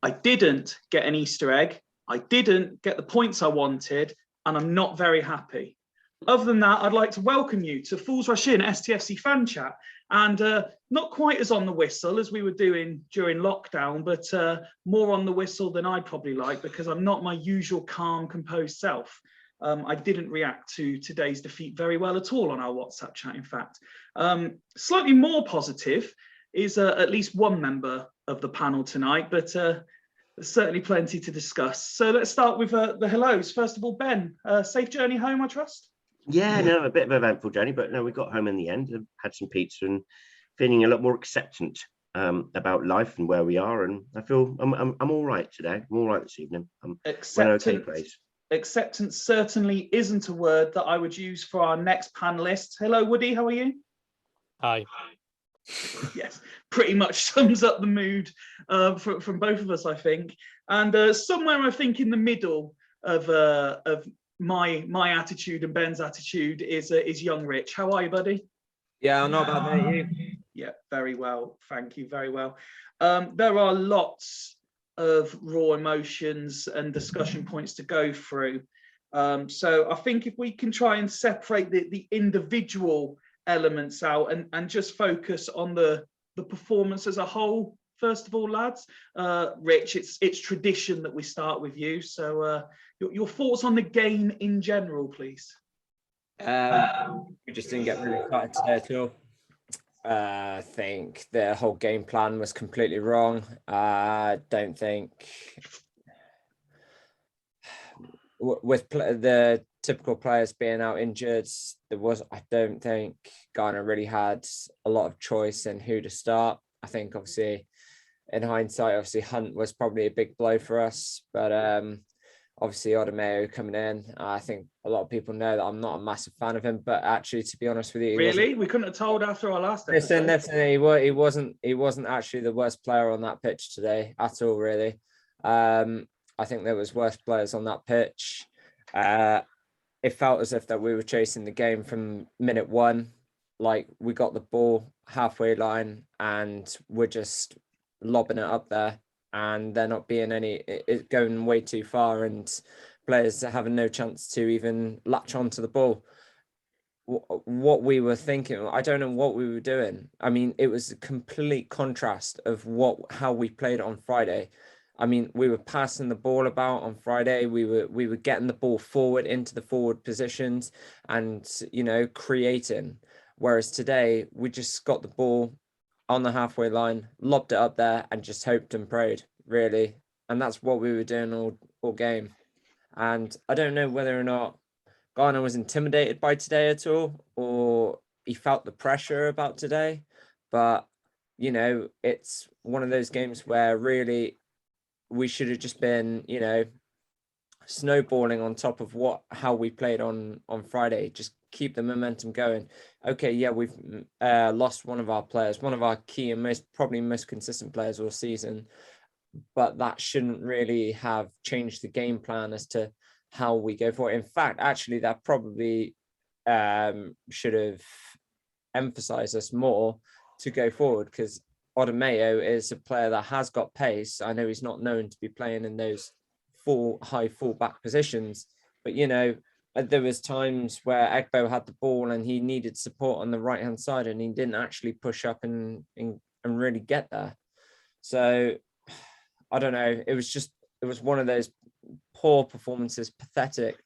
I didn't get an Easter egg. I didn't get the points I wanted, and I'm not very happy. Other than that, I'd like to welcome you to Fools Rush In STFC Fan Chat, and not quite as on the whistle as we were doing during lockdown, but more on the whistle than I'd probably like, because I'm not my usual calm, composed self. I didn't react to today's defeat very well at all on our WhatsApp chat, in fact. Slightly more positive is at least one member of the panel tonight, but there's certainly plenty to discuss. So let's start with the hellos. First of all, Ben, safe journey home, I trust? Yeah, no, a bit of an eventful journey, but no, we got home in the end, had some pizza and feeling a lot more acceptant about life and where we are. And I feel I'm all right today. I'm all right this evening. I'm in an okay place. Acceptance certainly isn't a word that I would use for our next panelist. Hello, Woody, how are you? Hi. Yes, pretty much sums up the mood from both of us, I think. And somewhere, I think, in the middle of my attitude and Ben's attitude is young Rich. How are you, buddy? Yeah, I'm not bad, mate. You? Yeah, very well. Thank you, very well. There are lots of raw emotions and discussion points to go through. So I think if we can try and separate the individual elements out and just focus on the performance as a whole, first of all, lads. Rich, it's tradition that we start with you. So your thoughts on the game in general, please. We just didn't get really excited today at all. I think the whole game plan was completely wrong. I don't think with the typical players being out injured, I don't think Ghana really had a lot of choice in who to start. I think obviously in hindsight, Hunt was probably a big blow for us, but obviously Odemeo coming in. I think a lot of people know that I'm not a massive fan of him, but actually, to be honest with you, really, we couldn't have told after our last episode. Listen, he wasn't actually the worst player on that pitch today at all, really. I think there was worse players on that pitch. It felt as if that we were chasing the game from minute one. Like, we got the ball halfway line and we're just lobbing it up there, and there not being it going way too far, and players having no chance to even latch onto the ball. What we were thinking, I don't know what we were doing. I mean, it was a complete contrast of how we played on Friday. I mean, we were passing the ball about on Friday. We were getting the ball forward into the forward positions and, creating. Whereas today, we just got the ball on the halfway line, lobbed it up there and just hoped and prayed, really. And that's what we were doing all game. And I don't know whether or not Ghana was intimidated by today at all, or he felt the pressure about today. But, it's one of those games where really we should have just been, snowballing on top of how we played on Friday. Just keep the momentum going. Okay, yeah, we've lost one of our players, one of our key and probably most consistent players all season, but that shouldn't really have changed the game plan as to how we go forward. In fact, actually, that probably should have emphasized us more to go forward, because Odemeo is a player that has got pace. I know he's not known to be playing in those high full-back positions, but there was times where Egbo had the ball and he needed support on the right-hand side, and he didn't actually push up and really get there. So I don't know. It was one of those poor performances, pathetic.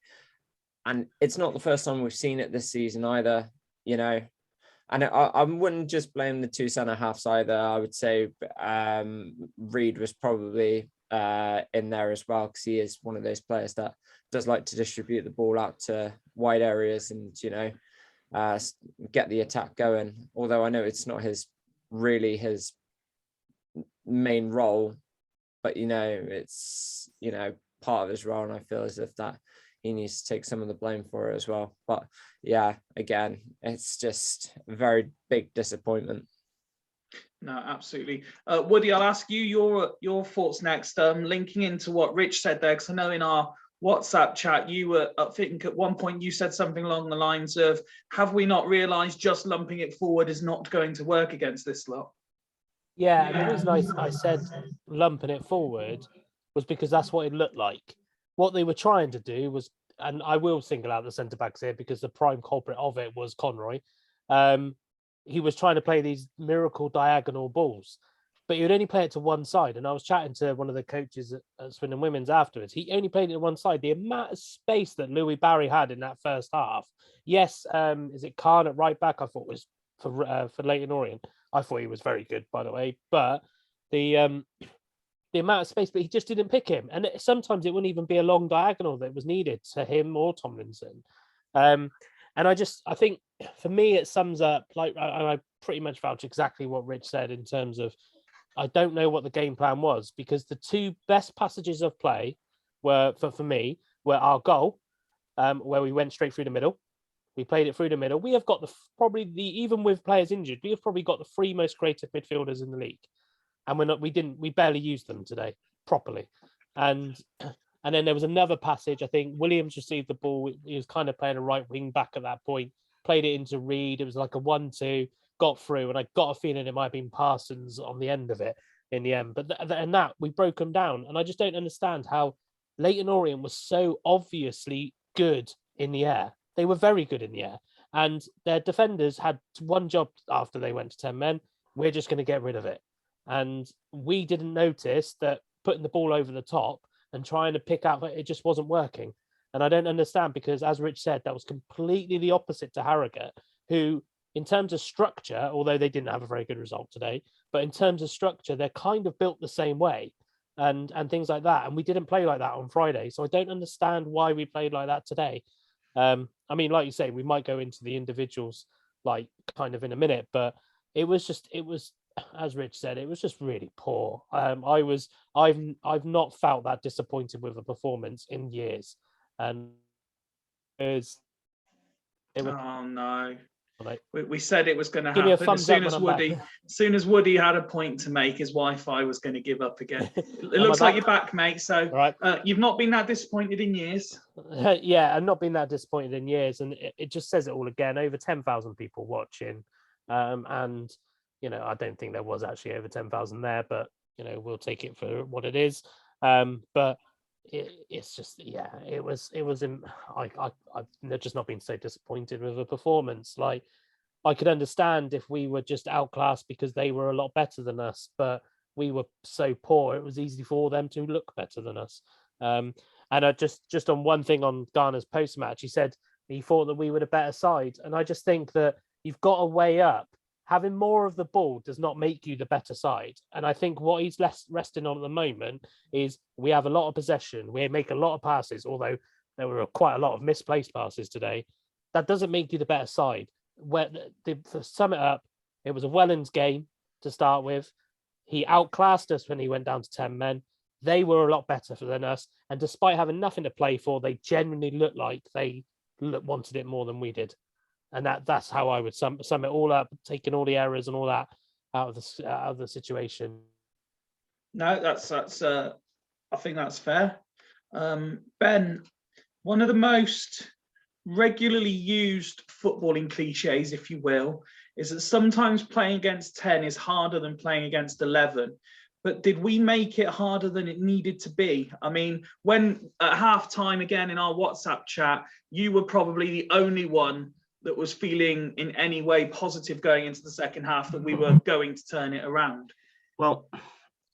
And it's not the first time we've seen it this season either, And I wouldn't just blame the two centre halves either. I would say Reed was probably in there as well, because he is one of those players that does like to distribute the ball out to wide areas and get the attack going. Although I know it's not his main role, but it's part of his role, and I feel as if that he needs to take some of the blame for it as well. But yeah, again, it's just a very big disappointment. No, absolutely. Woody, I'll ask you your thoughts next. Linking into what Rich said there, because I know in our WhatsApp chat, you were, I think at one point you said something along the lines of, have we not realised just lumping it forward is not going to work against this lot? Yeah, and the reason I said lumping it forward was because that's what it looked like. What they were trying to do was, and I will single out the centre backs here because the prime culprit of it was Conroy. He was trying to play these miracle diagonal balls, but he would only play it to one side. And I was chatting to one of the coaches at Swindon Women's afterwards. He only played it to one side. The amount of space that Louis Barry had in that first half. Yes, is it Khan at right back? I thought was for Leyton Orient. I thought he was very good, by the way. But the amount of space, but he just didn't pick him. And sometimes it wouldn't even be a long diagonal that was needed to him or Tomlinson. And I think for me, it sums up, like I pretty much vouch exactly what Rich said in terms of, I don't know what the game plan was, because the two best passages of play were, for me, were our goal, where we went straight through the middle. We played it through the middle. We have got even with players injured, we have probably got the three most creative midfielders in the league. And we barely used them today properly. And then there was another passage. I think Williams received the ball. He was kind of playing a right wing back at that point, played it into Reed. It was like a 1-2, got through. And I got a feeling it might have been Parsons on the end of it in the end. But we broke them down. And I just don't understand how Leyton Orient was so obviously good in the air. They were very good in the air. And their defenders had one job after they went to 10 men. We're just going to get rid of it. And we didn't notice that putting the ball over the top and trying to pick out, it just wasn't working. And I don't understand, because as Rich said, that was completely the opposite to Harrogate, who in terms of structure, although they didn't have a very good result today, but in terms of structure, they're kind of built the same way and things like that. And we didn't play like that on Friday. So I don't understand why we played like that today. I mean, like you say, we might go into the individuals like kind of in a minute, but it was, as Rich said, it was just really poor. I've not felt that disappointed with a performance in years, and it was. Oh no! Like, we said it was going to give me a happen thumbs as soon as Woody had a point to make. His Wi-Fi was going to give up again. It looks like you're back, mate. So right. You've not been that disappointed in years. Yeah, I've not been that disappointed in years, and it just says it all again. Over 10,000 people watching, and I don't think there was actually over 10,000 there, but we'll take it for what it is. But it's just, yeah, it was. I've just not been so disappointed with a performance. Like, I could understand if we were just outclassed because they were a lot better than us, but we were so poor, it was easy for them to look better than us. And I just on one thing on Garner's post-match, he said he thought that we were the better side. And I just think that you've got to weigh up. Having more of the ball does not make you the better side. And I think what he's less resting on at the moment is we have a lot of possession. We make a lot of passes, although there were quite a lot of misplaced passes today. That doesn't make you the better side. To sum it up, it was a Wellens game to start with. He outclassed us when he went down to 10 men. They were a lot better than us. And despite having nothing to play for, they genuinely looked like they wanted it more than we did. And that's how I would sum it all up, taking all the errors and all that out of the situation. No, that's I think that's fair. Ben, one of the most regularly used footballing cliches, if you will, is that sometimes playing against 10 is harder than playing against 11. But did we make it harder than it needed to be? I mean, when at halftime again in our WhatsApp chat, you were probably the only one that was feeling in any way positive going into the second half that we were going to turn it around. Well,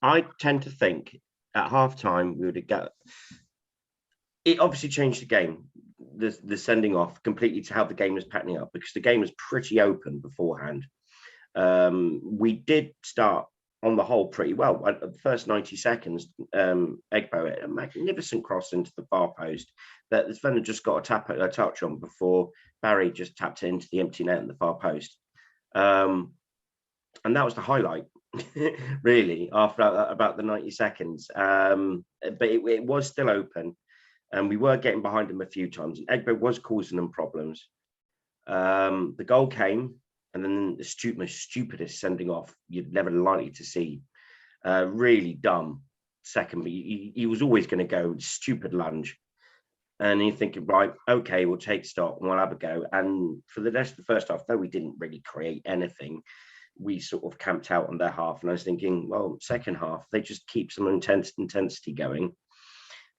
I tend to think at halftime we would get. It obviously changed the game, the sending off completely to how the game was patterning up, because the game was pretty open beforehand. We did start on the whole pretty well. At the first 90 seconds, Egbo, a magnificent cross into the far post that the defender just got a touch on before Barry just tapped it into the empty net in the far post. And that was the highlight, really, after about the 90 seconds. But it was still open, and we were getting behind him a few times. And Egbo was causing them problems. The goal came, and then the most stupidest sending off you'd never likely to see. Really dumb second, but he was always going to go stupid lunge. And you're thinking, right, okay, we'll take stock and we'll have a go. And for the rest of the first half, though we didn't really create anything, we sort of camped out on their half, and I was thinking, well, second half, they just keep some intensity going.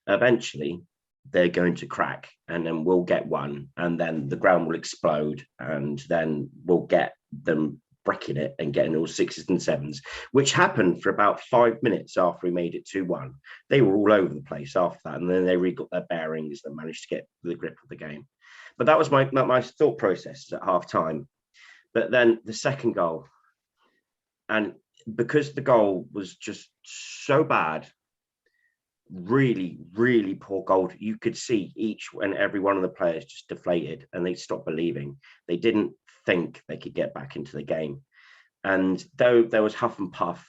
Eventually, they're going to crack, and then we'll get one, and then the ground will explode, and then we'll get them bricking it and getting all sixes and sevens, which happened for about 5 minutes after we made it 2-1. They were all over the place after that, and then they really got their bearings and managed to get the grip of the game. But that was my thought process at half time. But then the second goal, and because the goal was just so bad, really, really poor goal, you could see each and every one of the players just deflated, and they stopped believing. They didn't think they could get back into the game. And though there was huff and puff,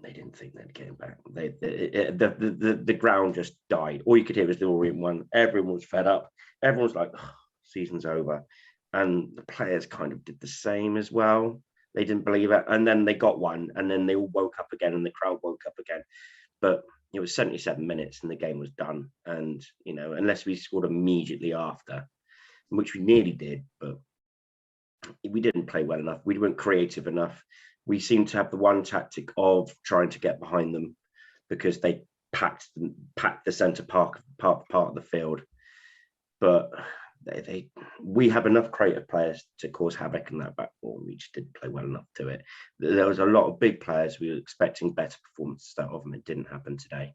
they didn't think they'd get back. The ground just died. All you could hear was the Orient one. Everyone was fed up. Everyone was like, oh, season's over. And the players kind of did the same as well. They didn't believe it. And then they got one, and then they all woke up again, and the crowd woke up again. But it was 77 minutes and the game was done. And, you know, unless we scored immediately after, which we nearly did, but we didn't play well enough. We weren't creative enough. We seemed to have the one tactic of trying to get behind them because they packed the centre part of the field. But we have enough creative players to cause havoc in that back four. We just didn't play well enough to it. There was a lot of big players. We were expecting better performances out of them. It didn't happen today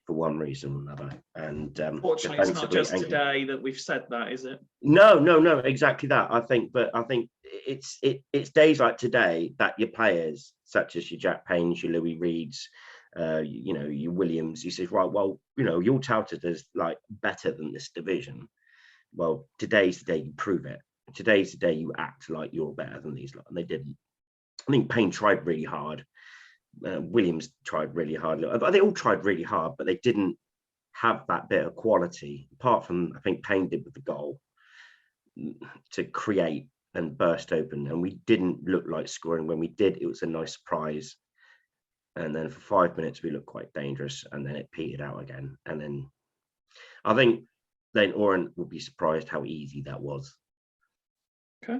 for one reason or another. And fortunately, it's not just today that we've said that, is it? No, exactly that. I think it's days like today that your players, such as your Jack Paynes, your Louis Reeds, you know, your Williams, you say, right, well, you know, you're touted as like better than this division. Well, today's the day you prove it. Today's the day you act like you're better than these lot, and they didn't. I think Payne tried really hard. Williams tried really hard. They all tried really hard, but they didn't have that bit of quality, apart from, I think, Payne did with the goal, to create and burst open. And we didn't look like scoring. When we did, it was a nice surprise. And then for 5 minutes, we looked quite dangerous, and then it petered out again. And then I think Leyton Orient would be surprised how easy that was. Okay.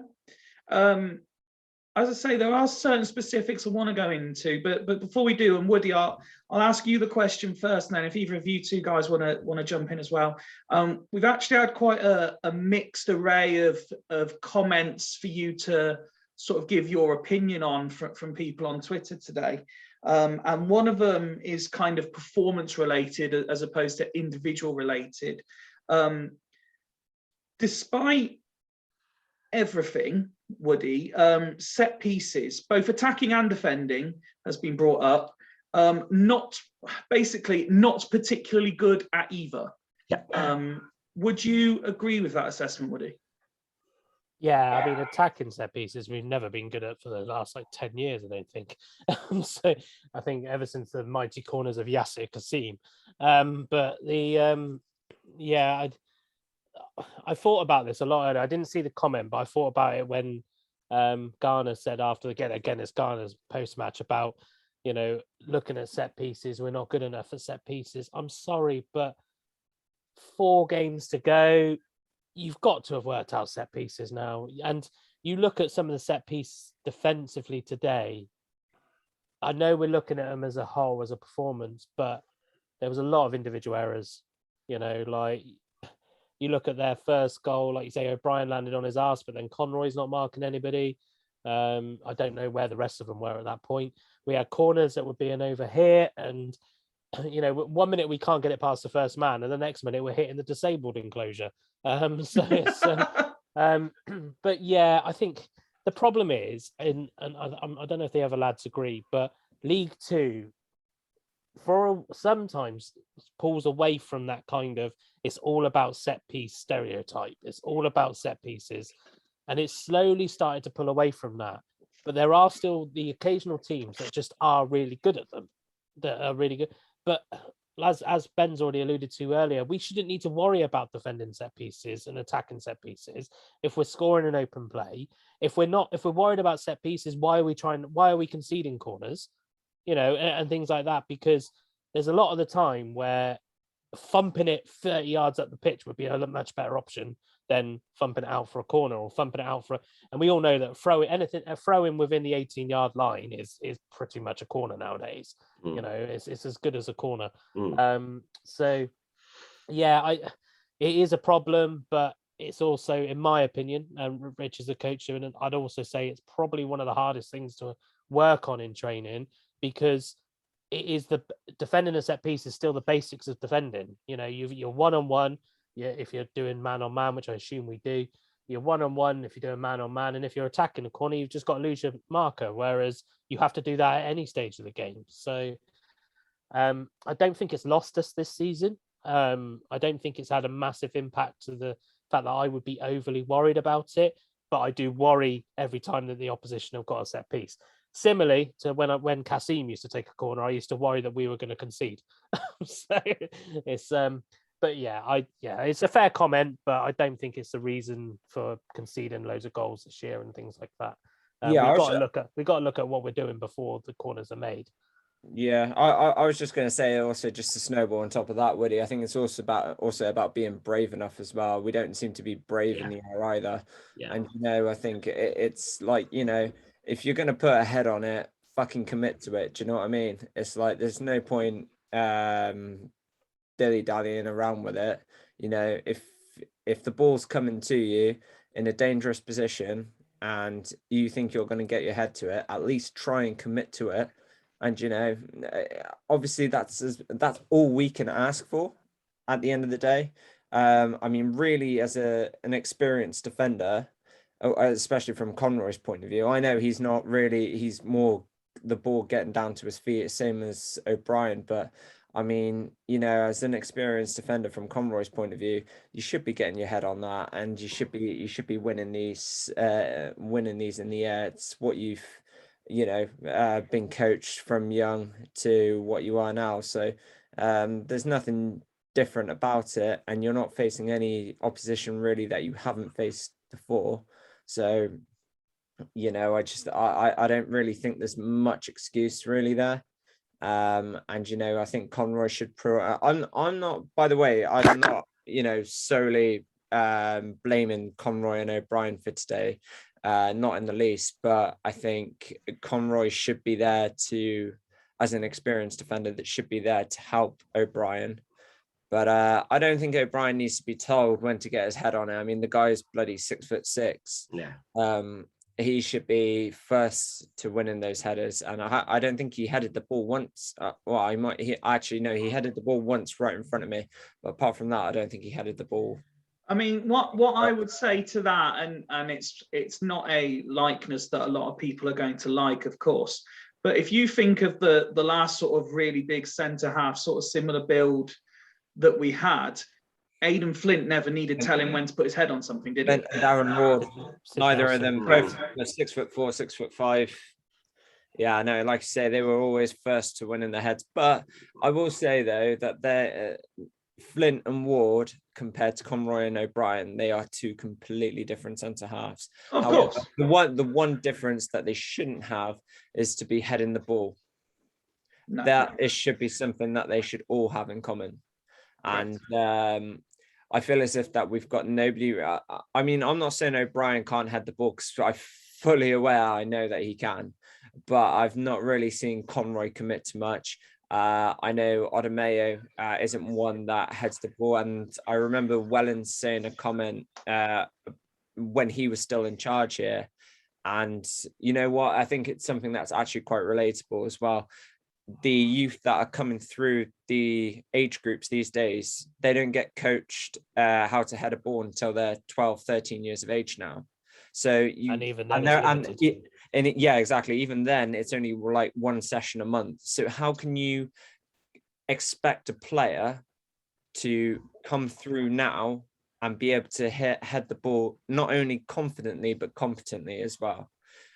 As I say, there are certain specifics I want to go into, but before we do, and Woody, I'll ask you the question first, and then if either of you two guys want to jump in as well. We've actually had quite a mixed array of comments for you to sort of give your opinion on from people on Twitter today. And one of them is kind of performance related as opposed to individual related. Despite everything, Woody, set pieces, both attacking and defending, has been brought up. Not particularly good at either. Yeah. Would you agree with that assessment, Woody? Yeah, I mean, attacking set pieces we've never been good at for the last like 10 years, I don't think. So I think ever since the mighty corners of Yasser Kasim. But the I thought about this a lot earlier. I didn't see the comment, but I thought about it when Garner said after again it's Garner's post-match about, you know, looking at set pieces, we're not good enough at set pieces. I'm sorry, but 4 games to go, you've got to have worked out set pieces now. And you look at some of the set piece defensively today, I know we're looking at them as a whole, as a performance, but there was a lot of individual errors. You know, like you look at their first goal, like you say, O'Brien landed on his ass, but then Conroy's not marking anybody. I don't know where the rest of them were at that point. We had corners that were being over here, and you know, 1 minute we can't get it past the first man, and the next minute we're hitting the disabled enclosure. So it's, but yeah, I think the problem is, and I don't know if the other lads agree, but League Two sometimes pulls away from that kind of, it's all about set piece stereotype. It's all about set pieces, and it's slowly started to pull away from that. But there are still the occasional teams that just are really good at them, that are really good. But as Ben's already alluded to earlier, we shouldn't need to worry about defending set pieces and attacking set pieces if we're scoring an open play. If we're worried about set pieces, why are we conceding corners, you know, and things like that? Because there's a lot of the time where thumping it 30 yards up the pitch would be a much better option than thumping it out for a corner or thumping it out and we all know that throwing within the 18-yard line is pretty much a corner nowadays. You know, it's as good as a corner. So yeah, it is a problem, but it's also, in my opinion, and Rich is a coach, and I'd also say it's probably one of the hardest things to work on in training, because it is the defending a set piece is still the basics of defending. You know, you're one-on-one. If you're doing man-on-man, which I assume we do, you're one-on-one if you're doing man-on-man. And if you're attacking a corner, you've just got to lose your marker, whereas you have to do that at any stage of the game. So I don't think it's lost us this season. I don't think it's had a massive impact to the fact that I would be overly worried about it, but I do worry every time that the opposition have got a set piece. Similarly to when Kasim used to take a corner, I used to worry that we were going to concede. So it's but yeah, it's a fair comment, but I don't think it's the reason for conceding loads of goals this year and things like that. We've got to look at what we're doing before the corners are made. Yeah, I was just going to say also, just to snowball on top of that, Woody, I think it's also about being brave enough as well. We don't seem to be brave in the air either. Yeah. And, you know, I think it's like, you know, if you're going to put a head on it, fucking commit to it. Do you know what I mean? It's like, there's no point dilly-dallying around with it. You know, if the ball's coming to you in a dangerous position and you think you're going to get your head to it, at least try and commit to it. And, you know, obviously that's all we can ask for at the end of the day. I mean, really, as an experienced defender, especially from Conroy's point of view, I know he's more the ball getting down to his feet, same as O'Brien. But I mean, you know, as an experienced defender from Conroy's point of view, you should be getting your head on that, and you should be winning these in the air. It's what you've, you know, been coached from young to what you are now. So there's nothing different about it, and you're not facing any opposition really that you haven't faced before. So, you know, I don't really think there's much excuse really there. And, you know, I think Conroy should I'm not, by the way, I'm not, you know, solely blaming Conroy and O'Brien for today. Not in the least, but I think Conroy should be there as an experienced defender, that should be there to help O'Brien. But I don't think O'Brien needs to be told when to get his head on it. I mean, the guy's bloody 6'6". Yeah. He should be first to winning those headers, and I don't think he headed the ball once. He headed the ball once right in front of me, but apart from that, I don't think he headed the ball. I mean, what I would say to that, and it's not a likeness that a lot of people are going to like, of course, but if you think of the last sort of really big centre half, sort of similar build that we had, Aidan Flint never needed telling when to put his head on something, did he? Darren Ward, neither of them, both 6'4", 6'5". Yeah, I know. Like I say, they were always first to win in the heads. But I will say though that they're Flint and Ward, compared to Conroy and O'Brien, they are two completely different centre halves. Of course, the one difference that they shouldn't have is to be heading the ball. No. That it should be something that they should all have in common. And I feel as if that we've got nobody. I mean, I'm not saying O'Brien can't head the ball, because I'm fully aware, I know that he can, but I've not really seen Conroy commit to much. I know Odemeo isn't one that heads the ball, and I remember Wellens saying a comment when he was still in charge here, and you know what, I think it's something that's actually quite relatable as well. The youth that are coming through the age groups these days, they don't get coached how to head a ball until they're 12, 13 years of age now. So yeah, exactly. Even then, it's only like one session a month. So how can you expect a player to come through now and be able to head the ball not only confidently but competently as well?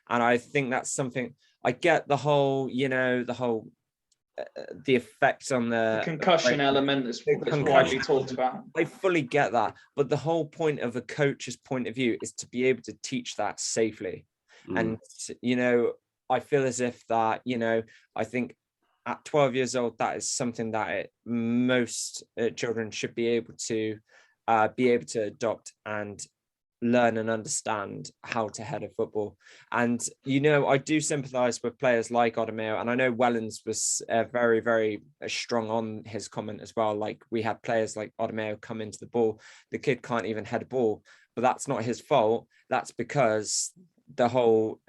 And I think that's something. I get the whole, you know, the effects on the concussion element is widely talked about. I fully get that, but the whole point of a coach's point of view is to be able to teach that safely. And you know, I feel as if that, you know, I think at 12 years old, that is something that most children should be able to be able to adopt and learn and understand how to head a football. And, you know, I do sympathise with players like Odemeo, and I know Wellens was very, very strong on his comment as well. Like, we had players like Odemeo come into the ball, the kid can't even head a ball, but that's not his fault. That's because the whole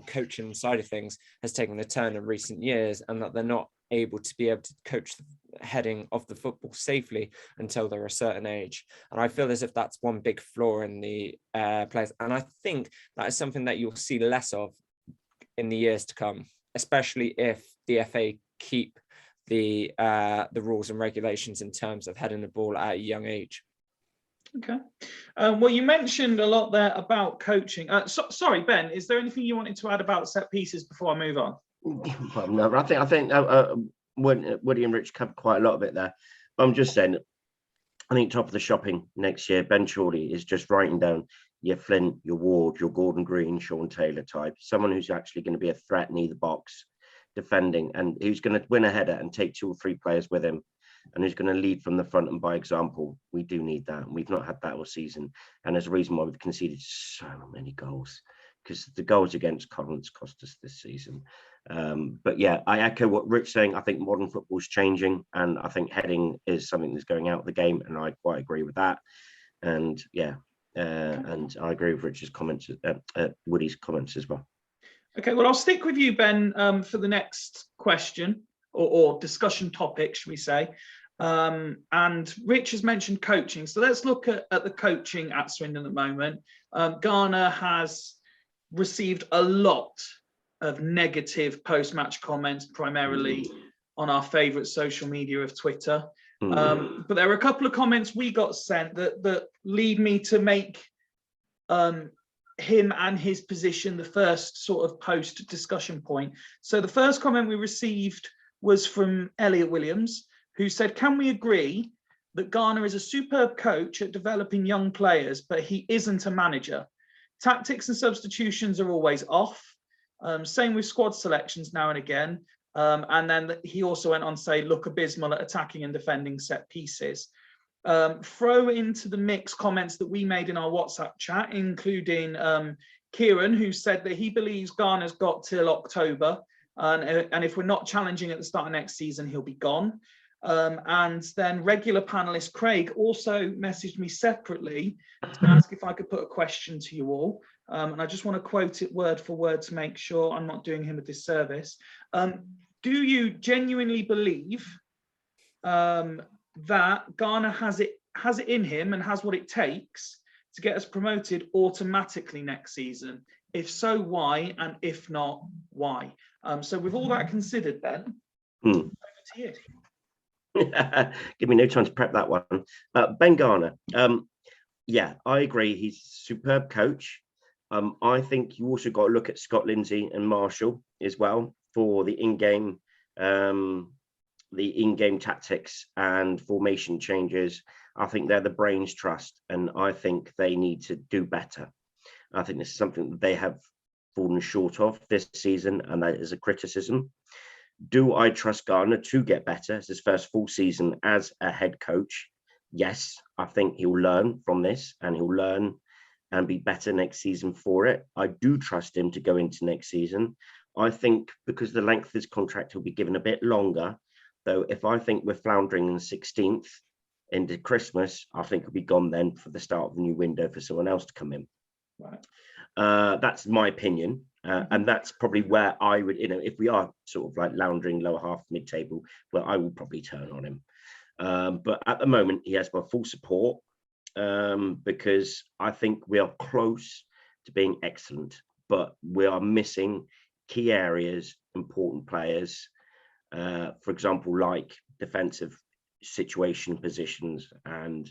coaching side of things has taken a turn in recent years, and that they're not able to coach the heading of the football safely until they're a certain age. And I feel as if that's one big flaw in the players, and I think that is something that you'll see less of in the years to come, especially if the FA keep the rules and regulations in terms of heading the ball at a young age. Okay. Well, you mentioned a lot there about coaching. Sorry, Ben, is there anything you wanted to add about set pieces before I move on? Well, no, I think Woody and Rich covered quite a lot of it there. But I'm just saying, I think top of the shopping next year, Ben Chorley is just writing down your Flint, your Ward, your Gordon Green, Sean Taylor type, someone who's actually going to be a threat in either box, defending, and who's going to win a header and take 2 or 3 players with him, and who's going to lead from the front and by example. We do need that, and we've not had that all season, and there's a reason why we've conceded so many goals, because the goals against Collins cost us this season. But yeah, I echo what Rick's saying. I think modern football's changing, and I think heading is something that's going out of the game, and I quite agree with that. And yeah, and I agree with Rich's comments, Woody's comments as well. Okay, well, I'll stick with you, Ben, for the next question or discussion topic, should we say. And Rich has mentioned coaching. So let's look at the coaching at Swindon at the moment. Garner has received a lot of negative post-match comments, primarily on our favourite social media of Twitter. But there were a couple of comments we got sent that lead me to make him and his position the first sort of post-discussion point. So the first comment we received was from Elliot Williams, who said, "Can we agree that Garner is a superb coach at developing young players, but he isn't a manager? Tactics and substitutions are always off. Same with squad selections now and again." And then he also went on to say, "Look abysmal at attacking and defending set pieces." Throw into the mix comments that we made in our WhatsApp chat, including Kieran, who said that he believes Garner's got till October, and if we're not challenging at the start of next season, he'll be gone. And then regular panelist Craig also messaged me separately to ask if I could put a question to you all. And I just want to quote it word for word to make sure I'm not doing him a disservice. Do you genuinely believe that Garner has it in him and has what it takes to get us promoted automatically next season? If so, why? And if not, why? So with all that considered, Ben, over to you. Give me no time to prep that one. Ben Garner, yeah, I agree. He's a superb coach. I think you also got to look at Scott Lindsay and Marshall as well for the in-game tactics and formation changes. I think they're the brains trust, and I think they need to do better. I think this is something that they have fallen short of this season, and that is a criticism. Do I trust Garner to get better? It's his first full season as a head coach. Yes, I think he'll learn from this, and he'll learn and be better next season for it. I do trust him to go into next season. I think because the length of his contract will be given a bit longer, though if I think we're floundering in the 16th into Christmas, I think he'll be gone then for the start of the new window for someone else to come in. Right. That's my opinion. And that's probably where I would, if we are sort of like lounging lower half mid-table, well, I will probably turn on him. But at the moment, he has my full support because I think we are close to being excellent, but we are missing key areas, important players, for example, like defensive situation positions and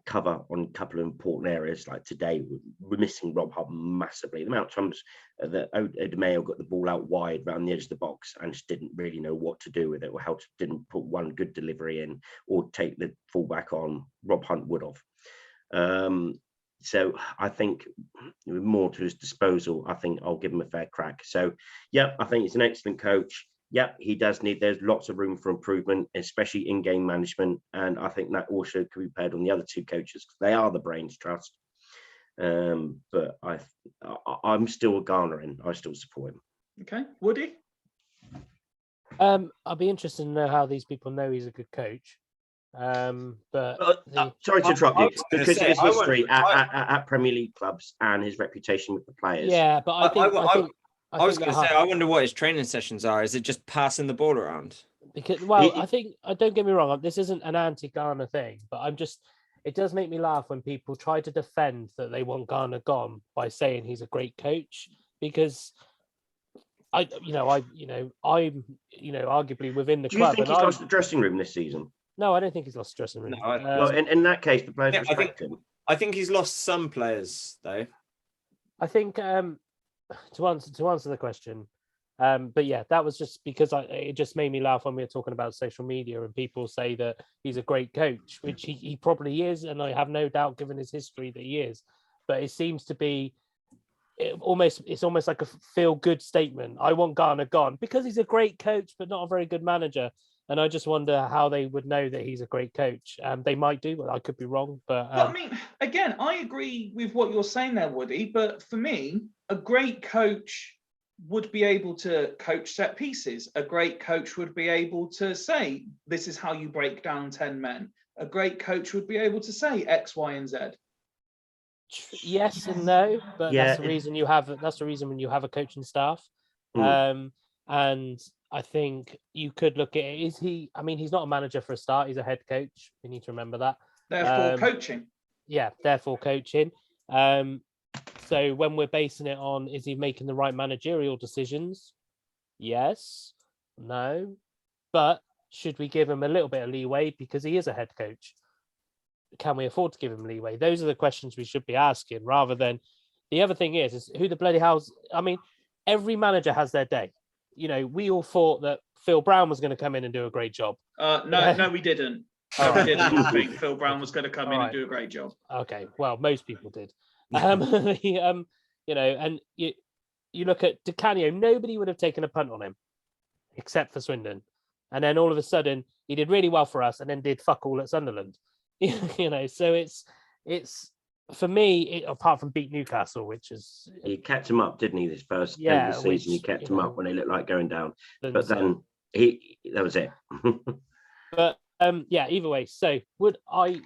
cover on a couple of important areas. Like today, we're missing Rob Hunt massively. The amount of times that Odemeo got the ball out wide around the edge of the box and just didn't really know what to do with it, or how to didn't put one good delivery in or take the fullback on. Rob Hunt would have. So I think more to his disposal, I think I'll give him a fair crack. So yeah, I think he's an excellent coach. Yep, he does need. There's lots of room for improvement, especially in game management, and I think that also could be paired on the other two coaches because they are the brains trust. But I'm still a Garner in. I still support him. Okay, Woody. I'll be interested to know how these people know he's a good coach. Sorry to interrupt you, because of his history at Premier League clubs and his reputation with the players. Yeah, but I was going to say, I wonder what his training sessions are. Is it just passing the ball around? Because I think, don't get me wrong, this isn't an anti-Garner thing, but it does make me laugh when people try to defend that they want Garner gone by saying he's a great coach, because I'm arguably within the club. Do you think he's lost the dressing room this season? No, I don't think he's lost the dressing room. No, well, in that case, the players respect him. I think he's lost some players, though. I think to answer the question, but yeah, that was just because it just made me laugh when we were talking about social media and people say that he's a great coach, which he probably is, and I have no doubt, given his history, that he is. But it seems to be it's almost like a feel-good statement. I want Garner gone because he's a great coach, but not a very good manager. And I just wonder how they would know that he's a great coach. They might do, but I could be wrong. But I mean, again, I agree with what you're saying there, Woody. But for me, a great coach would be able to coach set pieces. A great coach would be able to say, this is how you break down 10 men. A great coach would be able to say X, Y, and Z. Yes and no, but that's the reason when you have a coaching staff. And I think you could look at it. He's not a manager for a start. He's a head coach. We need to remember that. Therefore, coaching. Yeah, therefore coaching. So when we're basing it on, is he making the right managerial decisions? Yes, no. But should we give him a little bit of leeway because he is a head coach? Can we afford to give him leeway? Those are the questions we should be asking, rather than the other thing is who the bloody hell's. I mean, every manager has their day. We all thought that Phil Brown was going to come in and do a great job. No, we didn't. We didn't think Phil Brown was going to come in and do a great job. Okay, well, most people did. And you look at Di Canio, nobody would have taken a punt on him except for Swindon. And then all of a sudden, he did really well for us and then did fuck all at Sunderland. So it's for me, apart from beat Newcastle, which is he kept him up, didn't he? This first end of the season, he kept him up when they looked like going down. But then that was it. But either way. So would I'd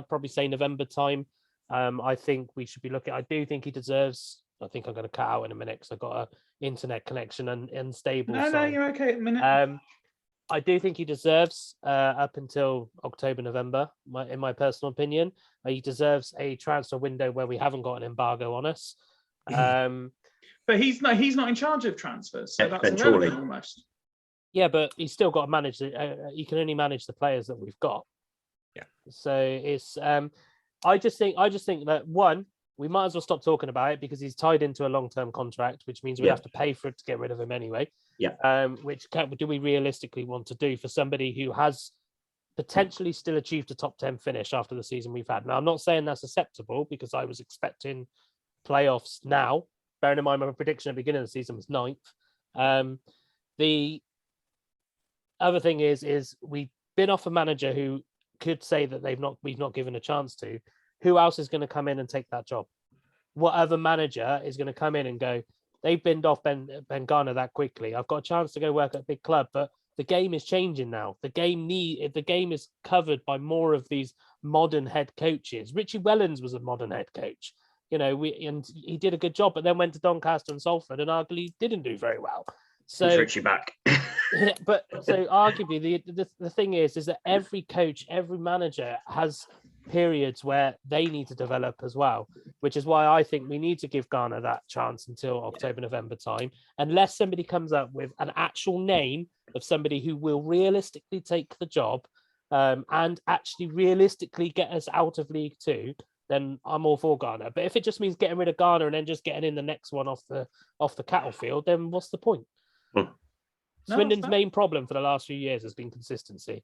probably say November time. I think we should be looking. I do think he deserves. I think I'm going to cut out in a minute because I've got an internet connection and unstable. No, you're okay. A minute. I do think he deserves up until October, November, in my personal opinion. He deserves a transfer window where we haven't got an embargo on us. But he's not in charge of transfers, so that's irrelevant almost. Yeah, but he's still got to manage he can only manage the players that we've got. Yeah. So it's I just think that one, we might as well stop talking about it because he's tied into a long-term contract, which means we have to pay for it to get rid of him anyway. Yeah. Which do we realistically want to do for somebody who has potentially still achieved a top 10 finish after the season we've had? Now, I'm not saying that's acceptable because I was expecting playoffs now. Bearing in mind my prediction at the beginning of the season was 9th. The other thing is we've been off a manager who could say that we've not given a chance to. Who else is going to come in and take that job? What other manager is going to come in and go, they've binned off Ben Garner that quickly. I've got a chance to go work at a big club, but the game is changing now. The game is covered by more of these modern head coaches. Richie Wellens was a modern head coach, and he did a good job, but then went to Doncaster and Salford and arguably didn't do very well. So Richie back. But so arguably the thing is that every coach, every manager has periods where they need to develop as well, which is why I think we need to give Garner that chance until October, November time, unless somebody comes up with an actual name of somebody who will realistically take the job and actually realistically get us out of League Two, then I'm all for Garner. But if it just means getting rid of Garner and then just getting in the next one off the cattle field, then what's the point? Swindon's main problem for the last few years has been consistency.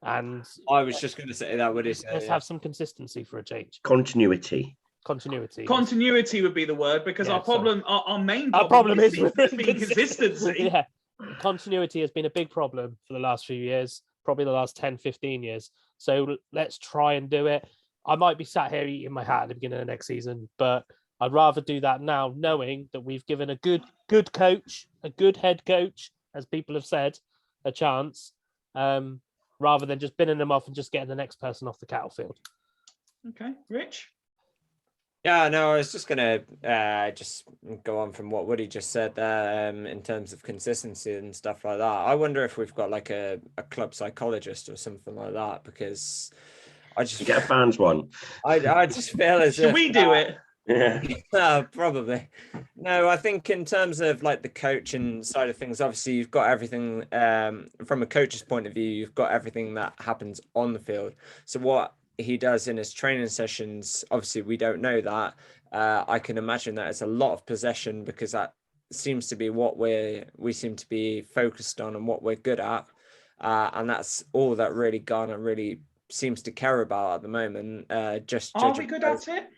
And I was just going to say that. Let's have some consistency for a change. Continuity. Continuity. Continuity would be the word, because Yeah, our problem, our main Our problem, problem is has been consistency. Yeah, continuity has been a big problem for the last few years, probably the last 10, 15 years. So let's try and do it. I might be sat here eating my hat at the beginning of the next season, but I'd rather do that now, knowing that we've given a good coach, a good head coach, as people have said, a chance, rather than just binning them off and just getting the next person off the cattle field. Okay, Rich? Yeah, no, I was just gonna just go on from what Woody just said there, in terms of consistency and stuff like that. I wonder if we've got like a club psychologist or something like that, because I just Get a fans one. I just feel as Should if we do it? Yeah. probably. No, I think in terms of like the coaching side of things, obviously you've got everything from a coach's point of view, you've got everything that happens on the field. So what he does in his training sessions, obviously we don't know that. I can imagine that it's a lot of possession, because that seems to be what we seem to be focused on and what we're good at. And that's all that really Ghana really seems to care about at the moment. Just Are we good at it?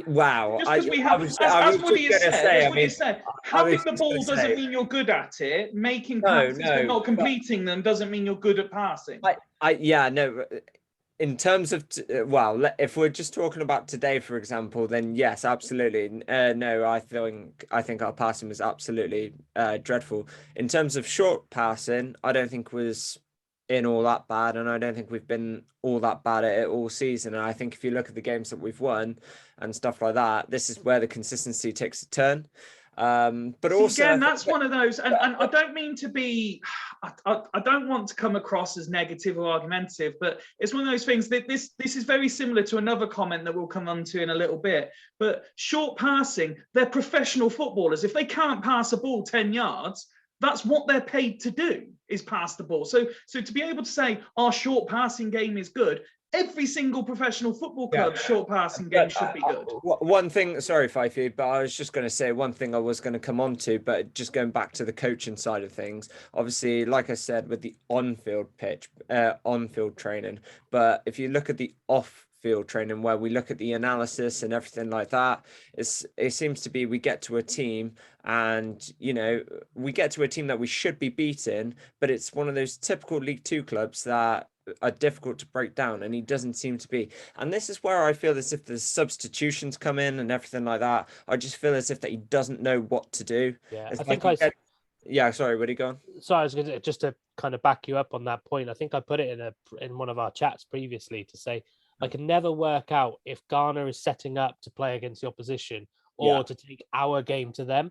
Wow. Just because we have, as Woody has said, having the ball doesn't mean you're good at it. Making passes but not completing them doesn't mean you're good at passing. Yeah, no. In terms of, if we're just talking about today, for example, then yes, absolutely. No, I think our passing was absolutely dreadful. In terms of short passing, I don't think was in all that bad, and I don't think we've been all that bad at it all season. And I think if you look at the games that we've won and stuff like that, this is where the consistency takes a turn. But also, again, that's one of those, and I don't mean to be, I don't want to come across as negative or argumentative, but it's one of those things that this is very similar to another comment that we'll come on to in a little bit. But short passing, they're professional footballers. If they can't pass a ball 10 yards, that's what they're paid to do, is pass the ball. So to be able to say our short passing game is good, every single professional football club's short passing game should be good. One thing, sorry, Fyfie, but I was just going to say one thing I was going to come on to, but just going back to the coaching side of things, obviously, like I said, with the on-field on-field training, but if you look at the off-field training, where we look at the analysis and everything like that, it seems to be we get to a team and, we get to a team that we should be beating, but it's one of those typical League Two clubs that are difficult to break down, and he doesn't seem to be. And this is where I feel as if the substitutions come in and everything like that. I just feel as if that he doesn't know what to do. Yeah, yeah, sorry, where are you going? So I was going to, just to kind of back you up on that point. I think I put it in one of our chats previously to say I can never work out if Ghana is setting up to play against the opposition or to take our game to them.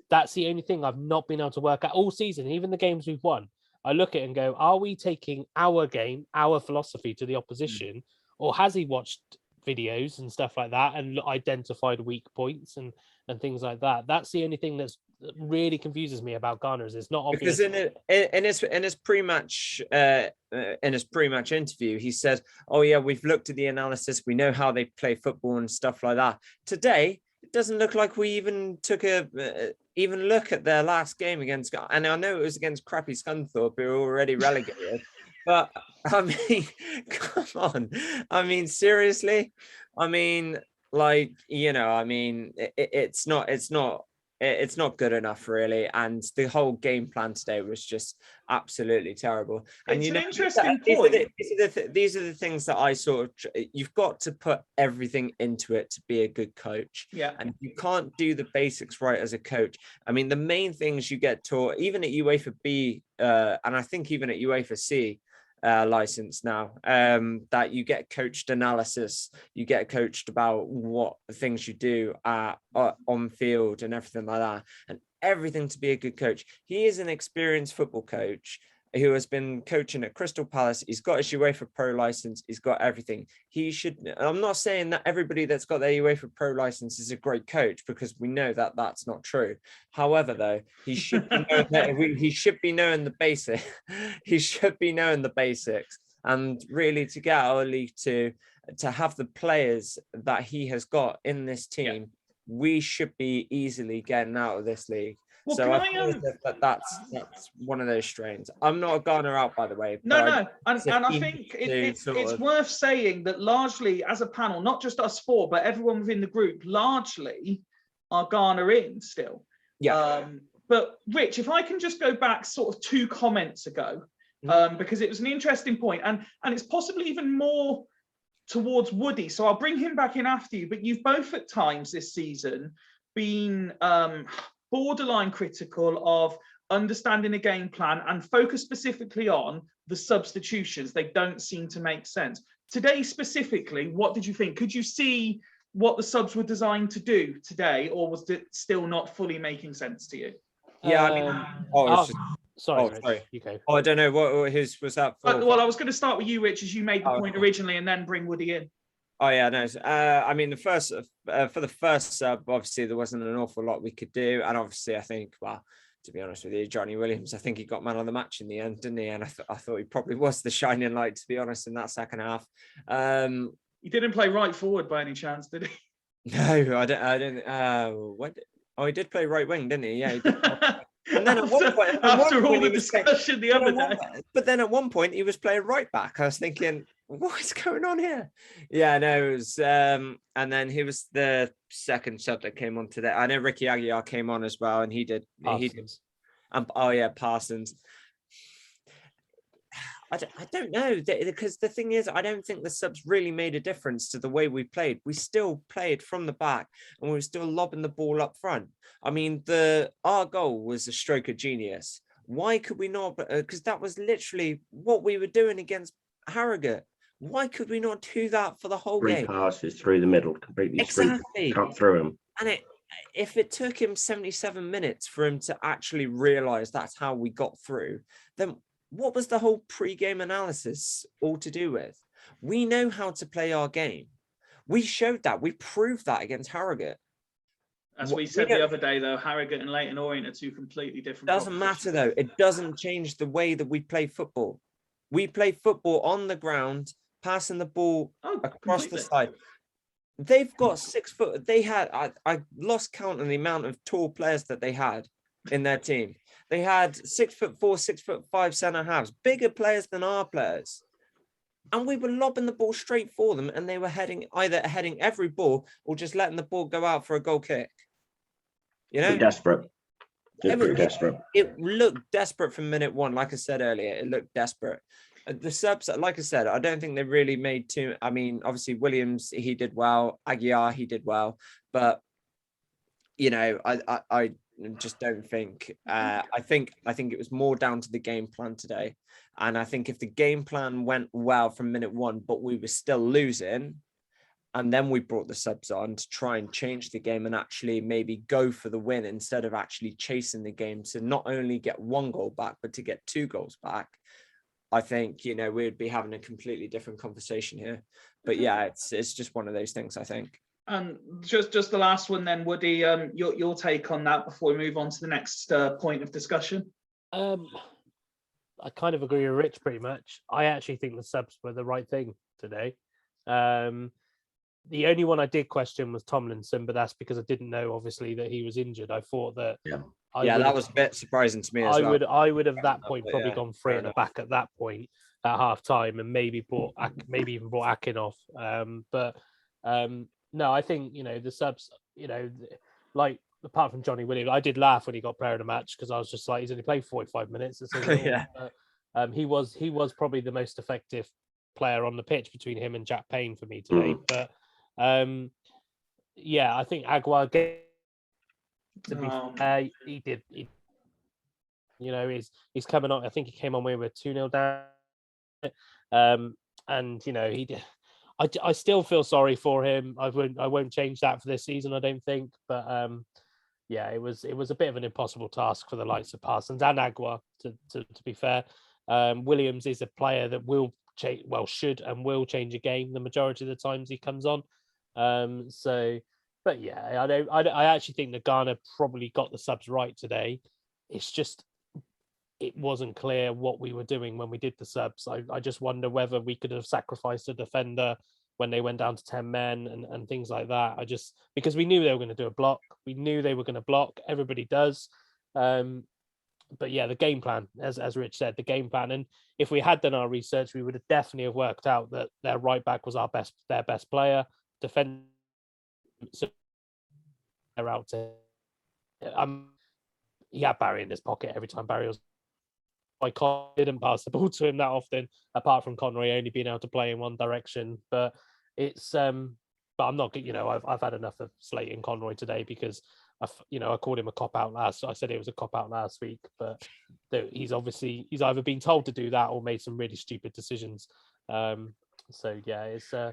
That's the only thing I've not been able to work out all season. Even the games we've won, I look at it and go, are we taking our game, our philosophy to the opposition, or has he watched videos and stuff like that and identified weak points and things like that? That's the only thing that really confuses me about Ghana, is it's not obvious. Because in his pre-match interview, he said, "Oh yeah, we've looked at the analysis. We know how they play football and stuff like that." Today, it doesn't look like we even took even look at their last game against, and I know it was against crappy Scunthorpe, who were already relegated, but I mean, come on. I mean, seriously? I mean, like, it's not good enough, really. And the whole game plan today was just absolutely terrible. And it's an interesting point. These are the things that I sort of, you've got to put everything into it to be a good coach. Yeah. And you can't do the basics right as a coach. I mean, the main things you get taught, even at UEFA B, and I think even at UEFA C, license now, that you get coached analysis, you get coached about what things you do on field and everything like that, and everything to be a good coach. He is an experienced football coach who has been coaching at Crystal Palace. He's got his UEFA Pro license. He's got everything. He should. I'm not saying that everybody that's got their UEFA Pro license is a great coach, because we know that that's not true. However, though, he should be knowing he should be knowing the basics. He should be knowing the basics, and really to get our league to have the players that he has got in this team, we should be easily getting out of this league. Well, So can I feel as if that's one of those strains. I'm not a Garner out, by the way. No, and if I he think needs to it's sort of- worth saying that largely as a panel, not just us four, but everyone within the group, largely are Garner in still. Yeah. But Rich, if I can just go back sort of 2 comments ago, because it was an interesting point, and it's possibly even more towards Woody. So I'll bring him back in after you, but you've both at times this season been borderline critical of understanding the game plan and focus specifically on the substitutions. They don't seem to make sense. Today specifically, what did you think? Could you see what the subs were designed to do today, or was it still not fully making sense to you? Yeah, I mean, sorry, Rich, sorry. you go. I don't know what his was that for. Well, I was going to start with you, Rich, as you made the point originally, and then bring Woody in. Oh yeah, no. I mean, the first for the first sub, obviously there wasn't an awful lot we could do, and obviously I think, well, to be honest with you, Johnny Williams, I think he got man of the match in the end, didn't he? And I thought he probably was the shining light, to be honest, in that second half. He didn't play right forward by any chance, did he? No, I don't. What? Oh, he did play right wing, didn't he? Yeah, he did. And then after all the discussion the other day. But then at one point he was playing right back. I was thinking, what is going on here? Yeah, no, it was. And then he was the second sub that came on today. I know Ricky Aguiar came on as well, and he did. Parsons. Oh yeah, Parsons. I don't know, because the thing is, I don't think the subs really made a difference to the way we played. We still played from the back, and we were still lobbing the ball up front. I mean, our goal was a stroke of genius. Why could we not? Because that was literally what we were doing against Harrogate. Why could we not do that for the whole game? 3 passes through the middle, completely Exactly. cut through him. And if it took him 77 minutes for him to actually realise that's how we got through, then what was the whole pre-game analysis all to do with? We know how to play our game. We showed that. We proved that against Harrogate. As we said the other day, though, Harrogate and Leyton Orient are 2 completely different. Doesn't matter, though. It doesn't change the way that we play football. We play football on the ground, passing the ball across the side. They've got 6 foot. They had, I lost count on the amount of tall players that they had in their team. They had 6'4", 6'5" centre halves, bigger players than our players. And we were lobbing the ball straight for them, and they were either heading every ball or just letting the ball go out for a goal kick. You know? Desperate. Pretty desperate. It looked desperate from minute 1. Like I said earlier, it looked desperate. The subs, like I said, I don't think they really made too. I mean, obviously Williams, he did well. Aguiar, he did well. But you know, I just don't think. I think it was more down to the game plan today. And I think if the game plan went well from minute 1, but we were still losing, and then we brought the subs on to try and change the game and actually maybe go for the win instead of actually chasing the game to not only get 1 goal back, but to get 2 goals back, I think, you know, we'd be having a completely different conversation here. But yeah, it's just one of those things, I think. And just the last one then, Woody, your take on that before we move on to the next point of discussion. I kind of agree with Rich pretty much. I actually think the subs were the right thing today. The only one I did question was Tomlinson, but that's because I didn't know, obviously, that he was injured. I thought that... Yeah, that was a bit surprising to me as well. I would have, at that point, probably gone 3 at the back at that point, at half-time, and maybe even brought Akin off. No, I think, you know, the subs, you know, like, apart from Johnny Williams, I did laugh when he got player of the match because I was just like, he's only played 45 minutes. Yeah. He was probably the most effective player on the pitch between him and Jack Payne for me today. But yeah, I think Aguiar, to be fair, he did. You know, he's coming on. I think he came on with 2-0 down, and you know, he did. I still feel sorry for him. I won't change that for this season, I don't think. But yeah, it was a bit of an impossible task for the likes of Parsons and Aguiar, to be fair. Williams is a player that should and will change a game the majority of the times he comes on. But yeah, I actually think that Garner probably got the subs right today. It's just, it wasn't clear what we were doing when we did the subs. I just wonder whether we could have sacrificed a defender when they went down to 10 men and things like that. Because we knew they were going to do a block. We knew they were going to block. Everybody does. But yeah, the game plan, as Rich said, the game plan, and if we had done our research, we would have definitely have worked out that their right back was their best player. Defend, so they're out to. He had Barry in his pocket every time Barry was. I didn't pass the ball to him that often, apart from Conroy only being able to play in one direction. But it's but I'm not, I've had enough of slating Conroy today because I called him a cop out I said it was a cop out last week, but he's either been told to do that or made some really stupid decisions. So yeah, it's I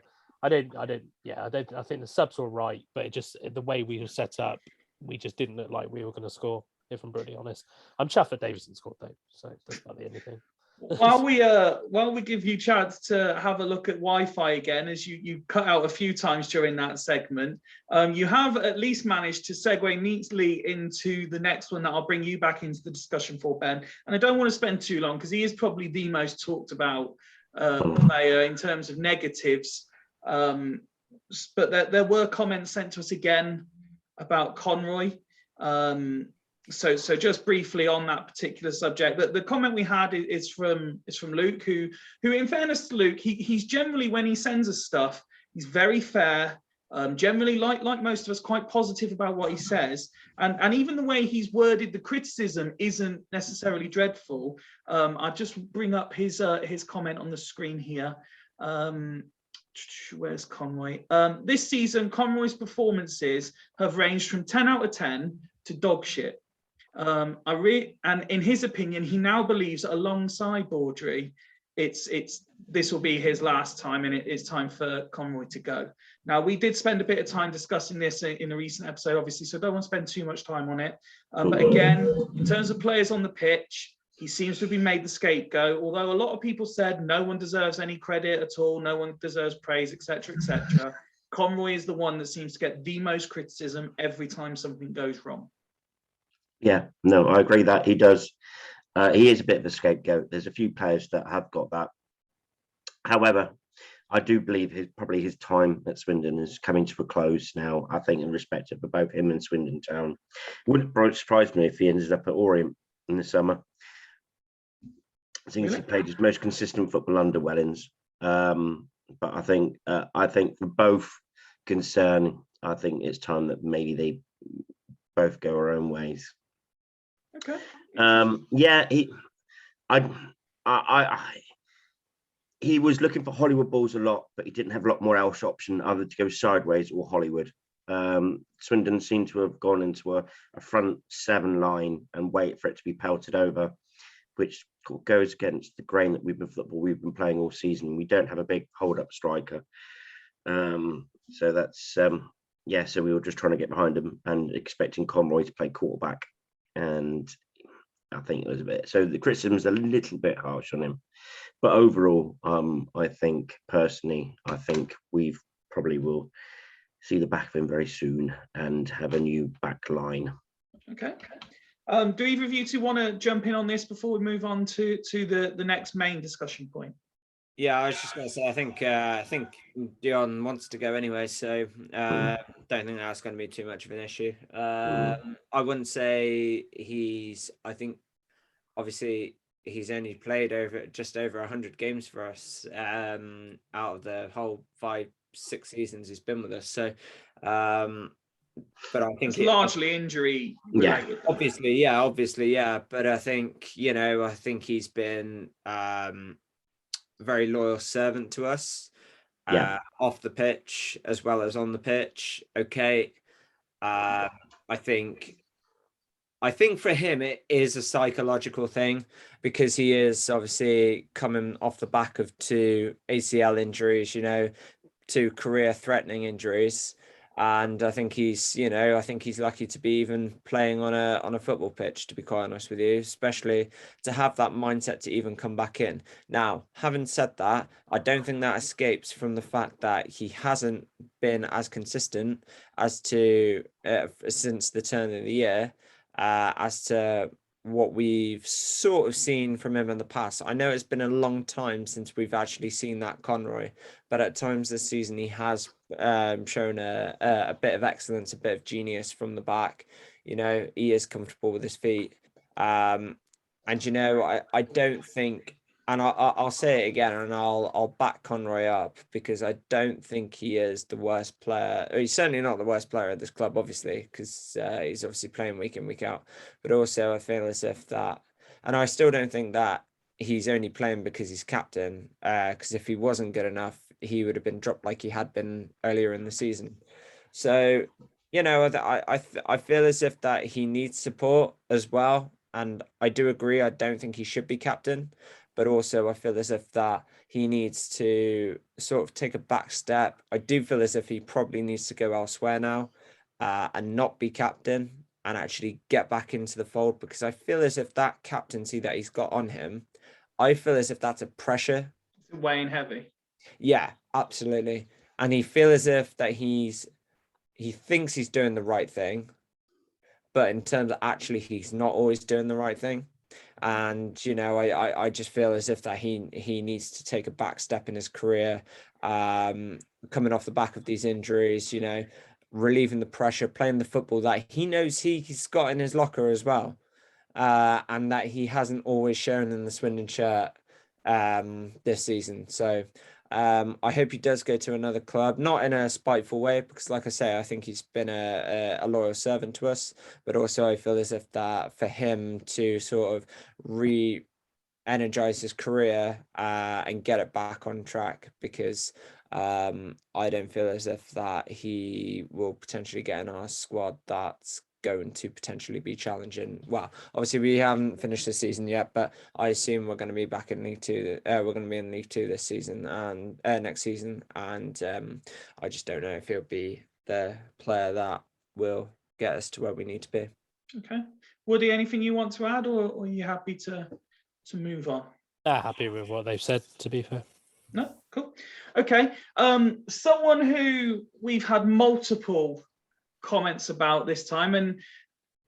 think the subs were right, but it just the way we were set up, we just didn't look like we were going to score. If I'm brutally honest, I'm chuffed that Davison scored though, so that's about the only thing. While we give you a chance to have a look at Wi-Fi again, as you cut out a few times during that segment, you have at least managed to segue neatly into the next one that I'll bring you back into the discussion for, Ben. And I don't want to spend too long because he is probably the most talked about player in terms of negatives. But there were comments sent to us again about Conroy. So just briefly on that particular subject, the comment we had is from Luke, who in fairness to Luke, he's generally, when he sends us stuff, he's very fair, generally like most of us, quite positive about what he says, and even the way he's worded the criticism isn't necessarily dreadful. I'll just bring up his comment on the screen here. Where's Conroy? This season, Conroy's performances have ranged from 10 out of 10 to dog shit. And in his opinion, he now believes that alongside Baudry, this will be his last time, and it's time for Conroy to go. Now, we did spend a bit of time discussing this in a recent episode, obviously, so I don't want to spend too much time on it. But again, in terms of players on the pitch, he seems to have been made the scapegoat, although a lot of people said no one deserves any credit at all, no one deserves praise, etc., etc. Conroy is the one that seems to get the most criticism every time something goes wrong. Yeah, no, I agree that he does. He is a bit of a scapegoat. There's a few players that have got that. However, I do believe his time at Swindon is coming to a close now, I think, in respect of both him and Swindon Town. It wouldn't surprise me if he ended up at Orient in the summer. I think he played his most consistent football under Wellens. But I think for both concerned, I think it's time that maybe they both go our own ways. Okay. Yeah, he was looking for Hollywood balls a lot, but he didn't have a lot more else option other to go sideways or Hollywood. Swindon seemed to have gone into a front seven line and wait for it to be pelted over, which goes against the grain that we've been playing all season. We don't have a big hold-up striker. So that's so we were just trying to get behind him and expecting Conroy to play quarterback. And I think it was a bit, so the criticism is a little bit harsh on him. But overall, I think we probably will see the back of him very soon and have a new back line. Okay. Do either of you two want to jump in on this before we move on to the next main discussion point? Yeah, I was just going to say, I think Dion wants to go anyway, so don't think that's going to be too much of an issue. I wouldn't say I think obviously he's only played just over 100 games for us out of the whole 5-6 seasons he's been with us. So, but I think it's largely injury related. Yeah, obviously, yeah. But I think, I think he's been a very loyal servant to us, off the pitch as well as on the pitch. Okay. I think for him it is a psychological thing because he is obviously coming off the back of 2 ACL injuries, 2 career-threatening injuries, and I think he's lucky to be even playing on a football pitch, to be quite honest with you, especially to have that mindset to even come back in. Now, having said that, I don't think that escapes from the fact that he hasn't been as consistent as to since the turn of the year. As to what we've sort of seen from him in the past. I know it's been a long time since we've actually seen that Conroy, but at times this season he has shown a bit of excellence, a bit of genius from the back. You know, he is comfortable with his feet. And, you know, I don't think, and I'll say it again, and I'll back Conroy up, because I don't think he is the worst player. He's certainly not the worst player at this club, obviously, because he's obviously playing week in, week out. But also I feel as if that, and I still don't think that he's only playing because he's captain, because if he wasn't good enough, he would have been dropped like he had been earlier in the season. So, you know, I feel as if that he needs support as well. And I do agree, I don't think he should be captain, but also I feel as if that he needs to sort of take a back step. I do feel as if he probably needs to go elsewhere now, and not be captain, and actually get back into the fold, because I feel as if that captaincy that he's got on him, I feel as if that's a pressure. It's weighing heavy. Yeah, absolutely. And he feels as if that he thinks he's doing the right thing, but in terms of actually he's not always doing the right thing. And, you know, I just feel as if that he needs to take a back step in his career, coming off the back of these injuries, you know, relieving the pressure, playing the football that he knows he's got in his locker as well, and that he hasn't always shown in the Swindon shirt this season. So I hope he does go to another club, not in a spiteful way, because like I say, I think he's been a loyal servant to us, but also I feel as if that for him to sort of re-energize his career, and get it back on track, because I don't feel as if that he will potentially get in our squad that's going to potentially be challenging. Well, obviously we haven't finished the season yet, but I assume we're going to be back in League Two. We're going to be in League Two this season and next season, and I just don't know if he'll be the player that will get us to where we need to be. Okay, Woody, anything you want to add, or are you happy to move on? Happy with what they've said, to be fair. No, cool. Okay, someone who we've had multiple comments about this time, and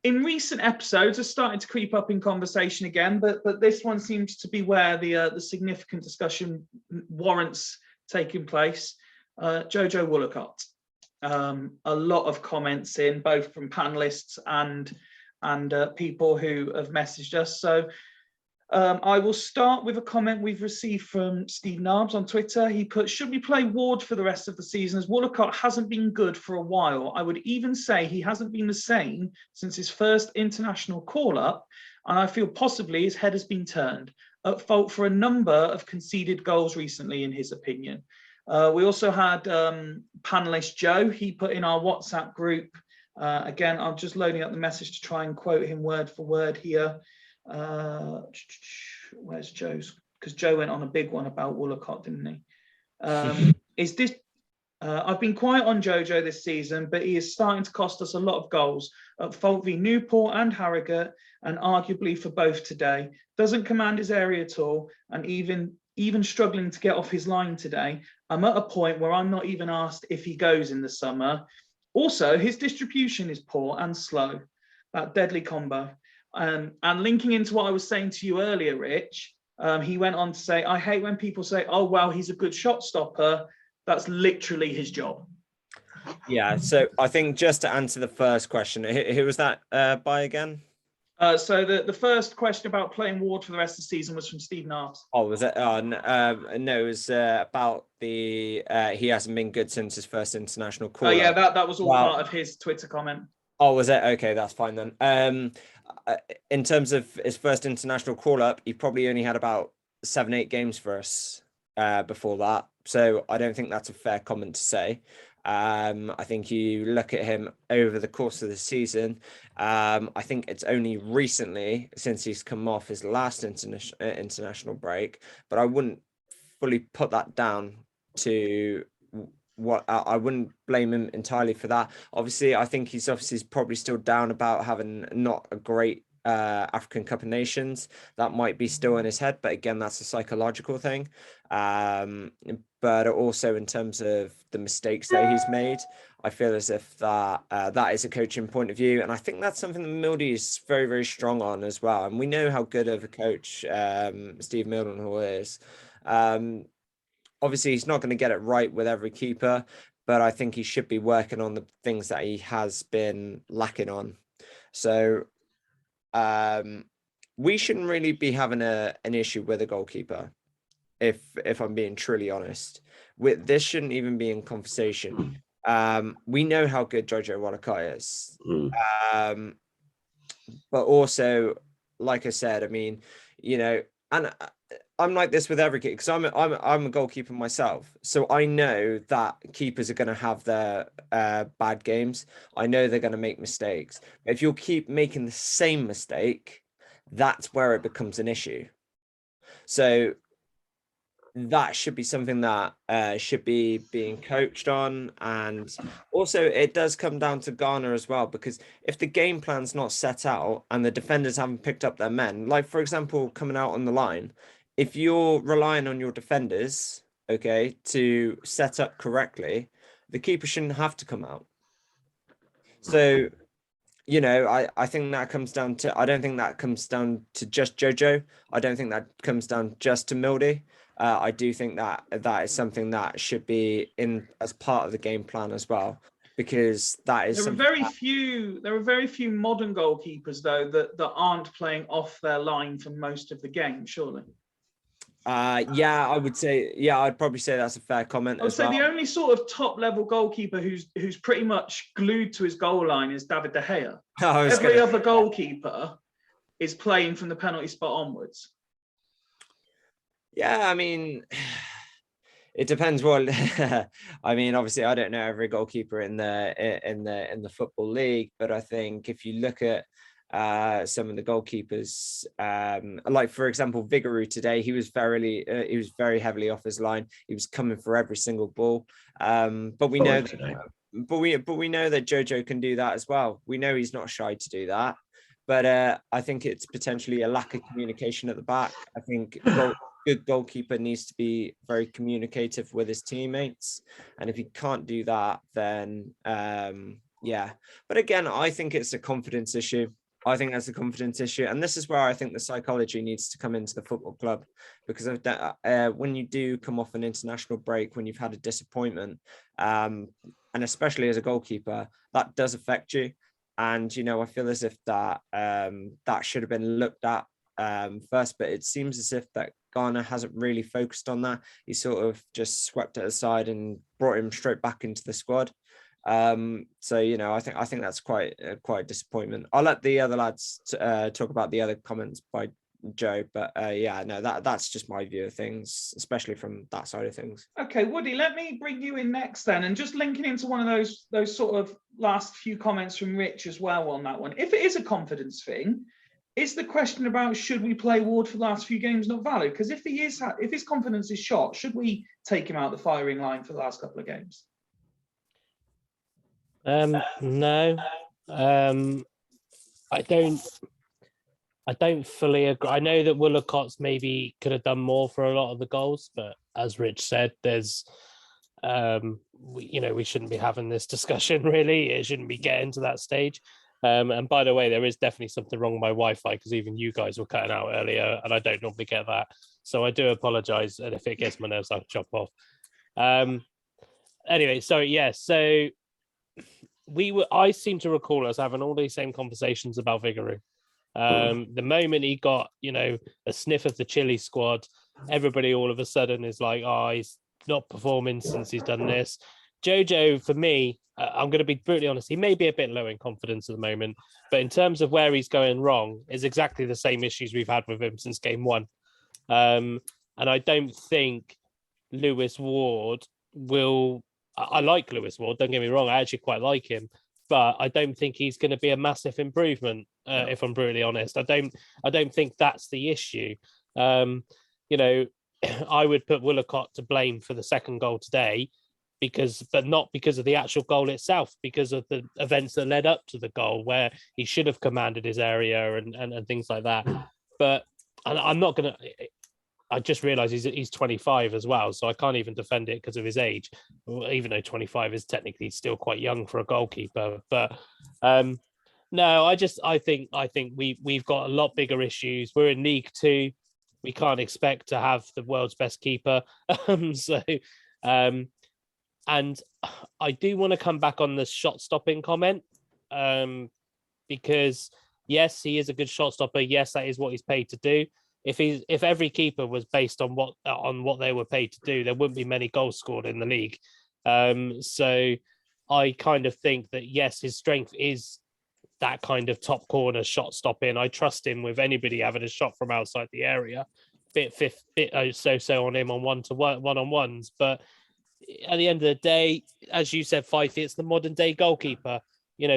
in recent episodes are starting to creep up in conversation again, but this one seems to be where the significant discussion warrants taking place. Jojo Woolacott. A lot of comments in, both from panelists and people who have messaged us. So I will start with a comment we've received from Steve Narbs on Twitter. He put, should we play Ward for the rest of the season, as Woolacott hasn't been good for a while? I would even say he hasn't been the same since his first international call-up, and I feel possibly his head has been turned, at fault for a number of conceded goals recently, in his opinion. We also had panelist Joe. He put in our WhatsApp group, again, I'm just loading up the message to try and quote him word for word here. Where's Joe's? Because Joe went on a big one about Woolacott, didn't he? Is this? I've been quiet on Jojo this season, but he is starting to cost us a lot of goals at fault v Newport and Harrogate, and arguably for both today. Doesn't command his area at all, and even struggling to get off his line today. I'm at a point where I'm not even asked if he goes in the summer. Also, his distribution is poor and slow. That deadly combo. And linking into what I was saying to you earlier, Rich, he went on to say, I hate when people say, oh, well, he's a good shot stopper. That's literally his job. Yeah, so I think just to answer the first question, who was that by again? So the first question about playing Ward for the rest of the season was from Steve Narbs. Oh, was it? No, it was about the he hasn't been good since his first international call. Oh, yeah, that was all part of his Twitter comment. Oh, was it? Okay, that's fine then. In terms of his first international call-up, he probably only had about 7-8 games for us before that. So I don't think that's a fair comment to say. I think you look at him over the course of the season. I think it's only recently since he's come off his last international break, but I wouldn't fully put that down to what I wouldn't blame him entirely for that. Obviously, I think he's probably still down about having not a great African Cup of Nations. That might be still in his head, but again, that's a psychological thing. But also in terms of the mistakes that he's made, I feel as if that is a coaching point of view, and I think that's something that Mildy is very, very strong on as well. And we know how good of a coach Steve Mildenhall is. Obviously, he's not going to get it right with every keeper, but I think he should be working on the things that he has been lacking on. So we shouldn't really be having an issue with a goalkeeper, if I'm being truly honest. This shouldn't even be in conversation. We know how good Jojo Walakot is. But also, like I said, I mean, you know, and I'm like this with every kid, because I'm a goalkeeper myself, so I know that keepers are going to have their bad games. I know they're going to make mistakes. If you'll keep making the same mistake, that's where it becomes an issue. So that should be something that should be being coached on. And also it does come down to Ghana as well, because if the game plan's not set out and the defenders haven't picked up their men, like for example, coming out on the line, if you're relying on your defenders, okay, to set up correctly, the keeper shouldn't have to come out. So, you know, I think that comes down to, I don't think that comes down to just Jojo. I don't think that comes down just to Mildy. I do think that is something that should be in as part of the game plan as well, because that is. There are very few modern goalkeepers though that aren't playing off their line for most of the game. Surely. Yeah, I would say. Yeah, I'd probably say that's a fair comment. I would say the only sort of top level goalkeeper who's pretty much glued to his goal line is David De Gea. Every other goalkeeper is playing from the penalty spot onwards. Yeah, I mean, it depends what. I mean, obviously, I don't know every goalkeeper in the football league, but I think if you look at some of the goalkeepers, like for example, Vigouroux today, he was very heavily off his line. He was coming for every single ball. But we know that, but we know that Jojo can do that as well. We know he's not shy to do that. But I think it's potentially a lack of communication at the back. I think good goalkeeper needs to be very communicative with his teammates, and if he can't do that, then yeah. But again, I think it's a confidence issue. I think that's a confidence issue, and this is where I think the psychology needs to come into the football club, because of that, when you do come off an international break, when you've had a disappointment, and especially as a goalkeeper, that does affect you. And you know, I feel as if that that should have been looked at first, but it seems as if that Ghana hasn't really focused on that. He sort of just swept it aside and brought him straight back into the squad. So you know, I think that's quite a disappointment. I'll let the other lads talk about the other comments by Joe, but yeah, no, that's just my view of things, especially from that side of things. Okay, Woody, let me bring you in next then, and just linking into one of those sort of last few comments from Rich as well on that one. If it is a confidence thing, is the question about should we play Ward for the last few games not valid? Because if his confidence is shot, should we take him out the firing line for the last couple of games? No, I don't fully agree. I know that Woolacot's maybe could have done more for a lot of the goals, but as Rich said, there's, we shouldn't be having this discussion really. It shouldn't be getting to that stage. And by the way, there is definitely something wrong with my Wi-Fi, because even you guys were cutting out earlier, and I don't normally get that. So I do apologise, and if it gets my nerves, I'll chop off. Anyway, sorry, yeah. So I seem to recall us having all these same conversations about Vigouroux. The moment he got, a sniff of the Chile squad, everybody all of a sudden is like, oh, he's not performing since he's done this. Jojo, for me, I'm going to be brutally honest, he may be a bit low in confidence at the moment, but in terms of where he's going wrong, is exactly the same issues we've had with him since game one. And I don't think Lewis Ward will... I like Lewis Ward, don't get me wrong, I actually quite like him, but I don't think he's going to be a massive improvement, if I'm brutally honest. I don't think that's the issue. I would put Woolacott to blame for the second goal today, but not because of the actual goal itself, because of the events that led up to the goal, where he should have commanded his area and things like that. But I'm not going to... I just realised he's 25 as well, so I can't even defend it because of his age, even though 25 is technically still quite young for a goalkeeper. But no, I think we've got a lot bigger issues. We're in League Two. We can't expect to have the world's best keeper. And I do want to come back on the shot stopping comment. because yes, he is a good shot stopper. Yes, that is what he's paid to do. If every keeper was based on what they were paid to do, there wouldn't be many goals scored in the league. So I kind of think that yes, his strength is that kind of top corner shot stopping. I trust him with anybody having a shot from outside the area. Bit so on him on one-on-ones, but at the end of the day, as you said, Fyfie, it's the modern day goalkeeper.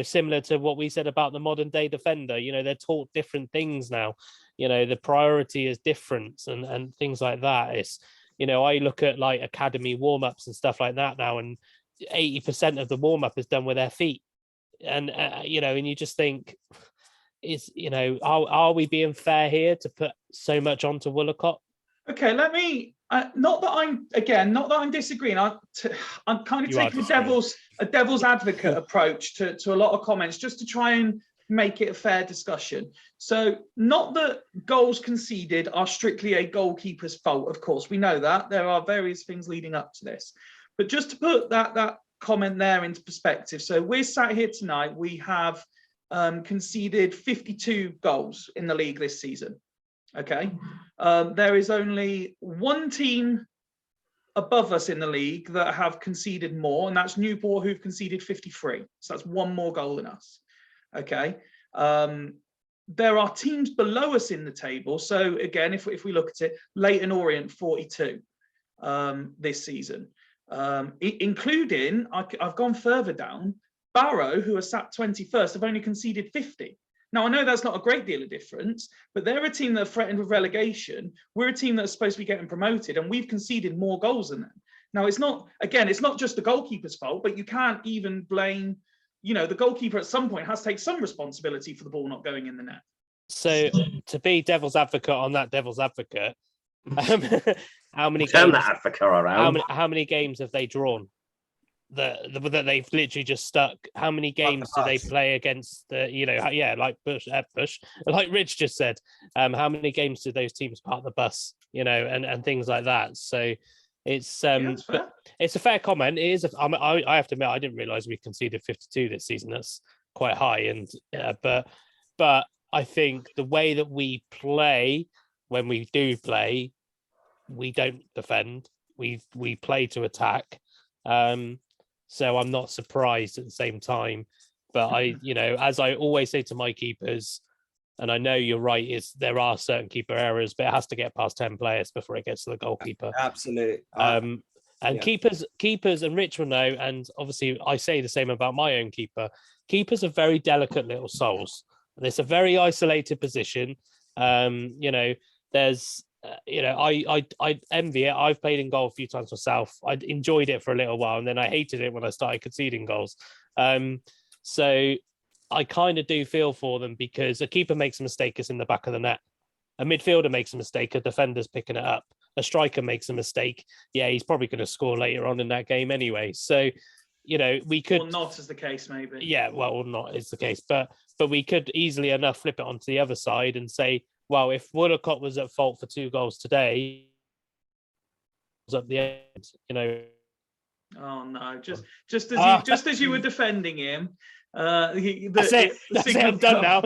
Similar to what we said about the modern day defender. They're taught different things now. The priority is different and things like that. It's, I look at like academy warm-ups and stuff like that now, and 80% of the warm-up is done with their feet. And, and you just think, are we being fair here to put so much onto Woolacott? Okay, let me, not that I'm disagreeing. I'm kind of taking a devil's advocate approach to a lot of comments, just to try and make it a fair discussion. So not that goals conceded are strictly a goalkeeper's fault, of course, we know that. There are various things leading up to this. But just to put that comment there into perspective, so we're sat here tonight, we have conceded 52 goals in the league this season. Okay, there is only one team above us in the league that have conceded more, and that's Newport, who've conceded 53. So that's one more goal than us. Okay, there are teams below us in the table. So again, if we look at it, Leyton Orient 42 this season, including, I've gone further down, Barrow, who are sat 21st, have only conceded 50. Now, I know that's not a great deal of difference, but they're a team that are threatened with relegation. We're a team that's supposed to be getting promoted, and we've conceded more goals than them. Now, it's not just the goalkeeper's fault, but you can't even blame, the goalkeeper at some point has to take some responsibility for the ball not going in the net. So to be devil's advocate on that devil's advocate, how many games have they drawn that they've literally just stuck? How many games do they play against the, like Bush, like Rich just said, how many games do those teams part the bus, and things like that? So it's but it's a fair comment. It is. I have to admit, I didn't realize we conceded 52 this season. That's quite high, and but I think the way that we play, when we do play, we don't defend. We play to attack. So I'm not surprised at the same time. But as I always say to my keepers, and I know you're right, is there are certain keeper errors, but it has to get past 10 players before it gets to the goalkeeper. Absolutely. Keepers, and Rich will know, and obviously I say the same about my own keeper. Keepers are very delicate little souls. And it's a very isolated position. There's I envy it. I've played in goal a few times myself. I enjoyed it for a little while, and then I hated it when I started conceding goals. So I kind of do feel for them, because a keeper makes a mistake, it's in the back of the net. A midfielder makes a mistake, a defender's picking it up. A striker makes a mistake, he's probably going to score later on in that game anyway. So, we could... Or not is the case, maybe. Yeah, well, not is the case. But we could easily enough flip it onto the other side and say, well, if Woolacott was at fault for 2 goals today, was up the end, Oh no! Just as you were defending him, that's it. I'm done now.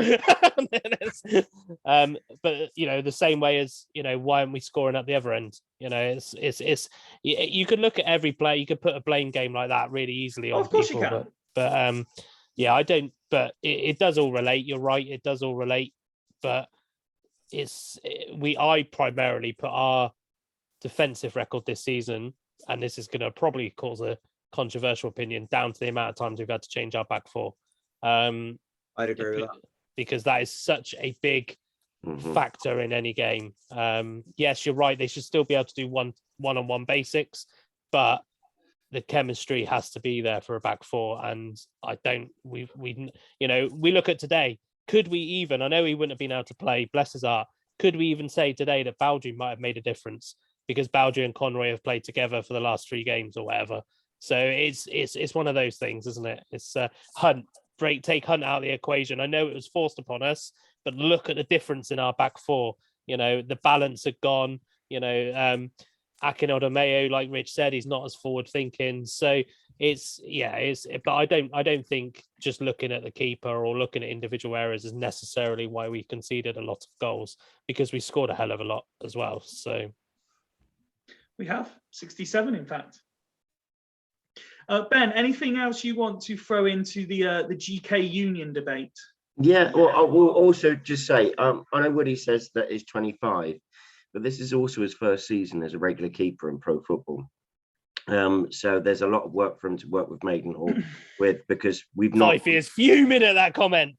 But the same way as why aren't we scoring at the other end? It's you could look at every play. You could put a blame game like that really easily on people. You can. But I don't. But it does all relate. You're right. It does all relate. But I primarily put our defensive record this season, and this is going to probably cause a controversial opinion, down to the amount of times we've had to change our back four. I'd agree with that, because that is such a big factor in any game. Yes, you're right. They should still be able to do one-on-one basics, but the chemistry has to be there for a back four. And we look at today. Could we even, I know he wouldn't have been able to play, bless his heart, could we even say today that Baldry might have made a difference? Because Baldry and Conroy have played together for the last 3 games or whatever. So it's one of those things, isn't it? It's Hunt, take Hunt out of the equation. I know it was forced upon us, but look at the difference in our back four. The balance had gone. Akin Odemeo, like Rich said, he's not as forward thinking. So, but I don't think just looking at the keeper or looking at individual errors is necessarily why we conceded a lot of goals, because we scored a hell of a lot as well. So we have 67, in fact. Ben, anything else you want to throw into the GK Union debate? Yeah, well, I will also just say, I know Woody says that he's 25, but this is also his first season as a regular keeper in pro football. So there's a lot of work for him to work with Maidenhall with, because we've not. Fyfie is fuming at that comment.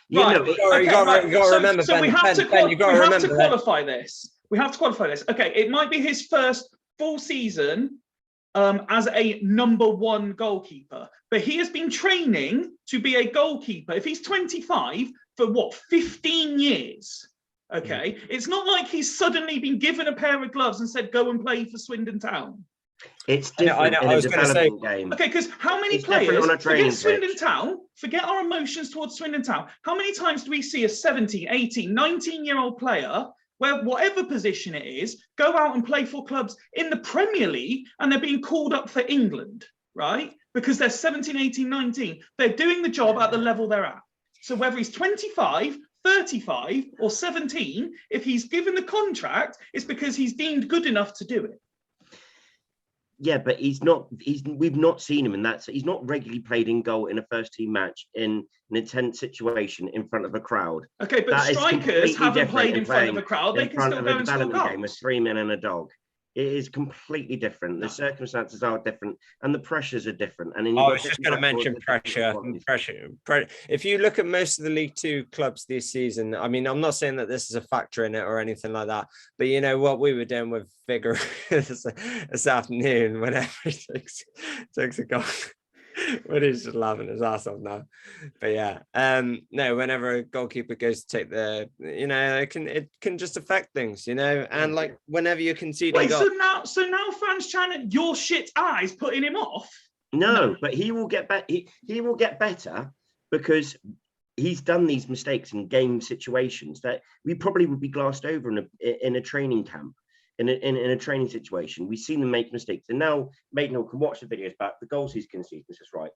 You Right. know, Okay, you got right. to remember, so Ben, we have to Ben, qualify this. We have to qualify this. Okay, it might be his first full season as a #1 goalkeeper, but he has been training to be a goalkeeper. If he's 25 for what, 15 years? Okay, it's not like he's suddenly been given a pair of gloves and said go and play for Swindon Town. it's different in a development game. Okay, because how many It's different players, on a training forget Swindon pitch. Town, forget our emotions towards Swindon Town, how many times do we see a 17, 18, 19-year-old player, where whatever position it is, go out and play for clubs in the Premier League and they're being called up for England, right? Because they're 17, 18, 19. They're doing the job at the level they're at. So whether he's 25, 35 or 17, if he's given the contract, it's because he's deemed good enough to do it. Yeah, but we've not seen him in that. He's not regularly played in goal in a first team match in an intense situation in front of a crowd. Okay, but That is strikers completely haven't different played than in front of a playing crowd. They in can front still of go a and score development game with goals. 3 men and a dog. It is completely different. The circumstances are different and the pressures are different. And then I was just going to mention pressure. If you look at most of the League Two clubs this season, I mean, I'm not saying that this is a factor in it or anything like that, but you know what we were doing with Vigor this afternoon whenever he takes a goal. But he's just laughing his ass off now. But yeah, no, whenever a goalkeeper goes to take it can just affect things, and like whenever you're conceding. Wait, so now fans chanting your shit eyes putting him off? No, but he will get better. He will get better because he's done these mistakes in game situations that we probably would be glossed over in a training camp. In a training situation, we've seen them make mistakes, and now Maidenhall can watch the videos back. The goals he's conceded, this is right.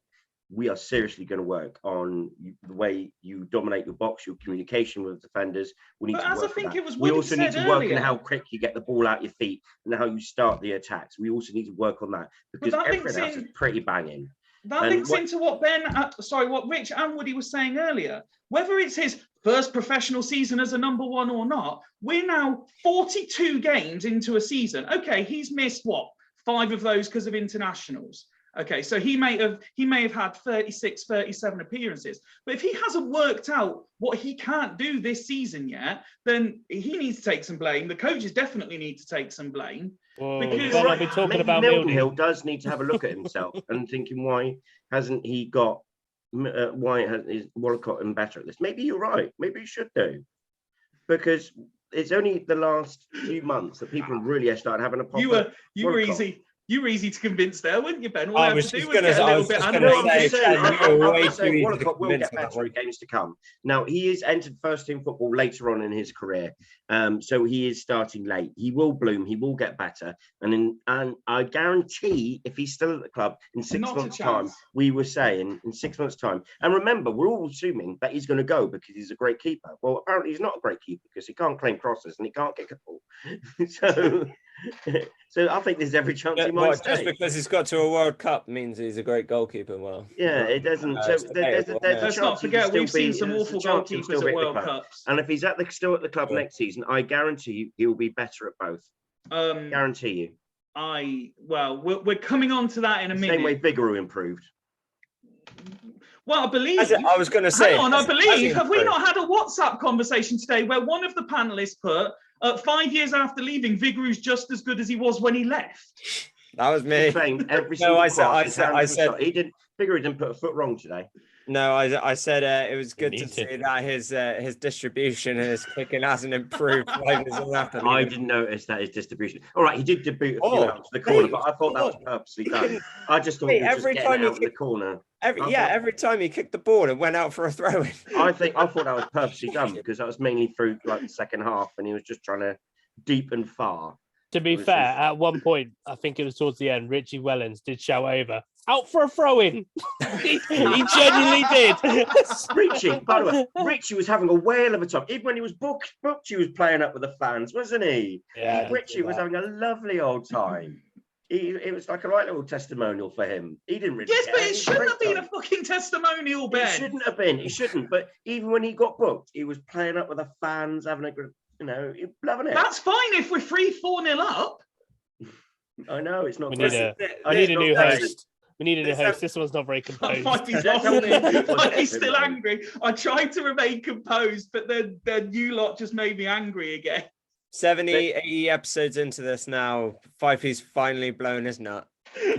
We are seriously going to work on the way you dominate your box, your communication with defenders. We need to work on that. We also need to work on how quick you get the ball out your feet and how you start the attacks. We also need to work on that because everything else is pretty banging. That links into what what Rich and Woody was saying earlier. Whether it's his first professional season as a #1 or not, we're now 42 games into a season. Okay, he's missed 5 of those because of internationals. Okay, so he may have had 36, 37 appearances. But if he hasn't worked out what he can't do this season yet, then he needs to take some blame. The coaches definitely need to take some blame. Because I'll be talking about Milton does need to have a look at himself and thinking, why hasn't he got? Why is Walcott and better at this? Maybe you're right. Maybe you should do, because it's only the last few months that people really have started having a problem. You were easy. You were easy to convince there, weren't you, Ben? All I I have was to do just was get a little bit animated. Walcott will get better at games to come. Now, he has entered first team football later on in his career, so he is starting late. He will bloom. He will get better, and I guarantee, if he's still at the club in 6 months' time, we were saying in 6 months' time. And remember, we're all assuming that he's going to go because he's a great keeper. Well, apparently he's not a great keeper because he can't claim crosses and he can't kick a ball. So I think there's every chance he might stay. Just because he's got to a World Cup means he's a great goalkeeper. Well, yeah, it doesn't. So let's not forget we've seen some awful goalkeepers at World Cups. And if he's still at the club next season, I guarantee you he will be better at both. Guarantee you. We're coming on to that in a minute. Same way Vigouroux improved. Well, I believe. I was going to say. Hang on, I believe. Have we not had a WhatsApp conversation today where one of the panelists put 5 years after leaving, Vigouroux's just as good as he was when he left? That was me. Every I said Vigouroux didn't put a foot wrong today. No, I said it was good to see that his distribution and his kicking hasn't improved. I didn't notice that his distribution. All right, he did debut a few out to the corner, but I thought that was purposely done. I just thought he was just getting out in the corner. Every time he kicked the ball, it went out for a throw-in. I thought that was purposely done because that was mainly through like the second half, and he was just trying to deep and far. To be fair, at one point, I think it was towards the end, Richie Wellens did shout over, "Out for a throw-in." he genuinely did. Richie, by the way, Richie was having a whale of a time. Even when he was booked, he was playing up with the fans, wasn't he? Yeah, Richie was having a lovely old time. It was like a right little testimonial for him. He didn't really. Yes, care. but it shouldn't have been a fucking testimonial, Ben. It shouldn't have been. He shouldn't. But even when he got booked, he was playing up with the fans, having a good, loving it. That's fine if we're 3-4-0 up. I know it's not. We great. need a new It's host. We need a new host. This one's not very composed. He's still angry. I tried to remain composed, but then you lot just made me angry again. 70, 80 episodes into this now, Fyfie's finally blown his nut.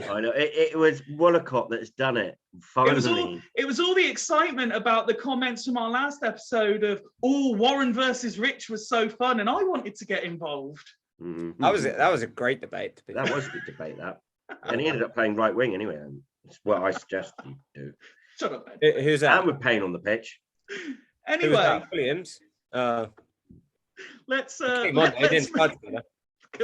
I know it was Wollacott that's done it. Finally, it was all the excitement about the comments from our last episode of Warren versus Rich was so fun, and I wanted to get involved. Mm-hmm. That was a great debate. That was a good debate. That, and he ended up playing right wing anyway. And it's what I suggest you do. Shut up, Ben. Who's that? And with Payne on the pitch. Anyway, Williams. Let's. Can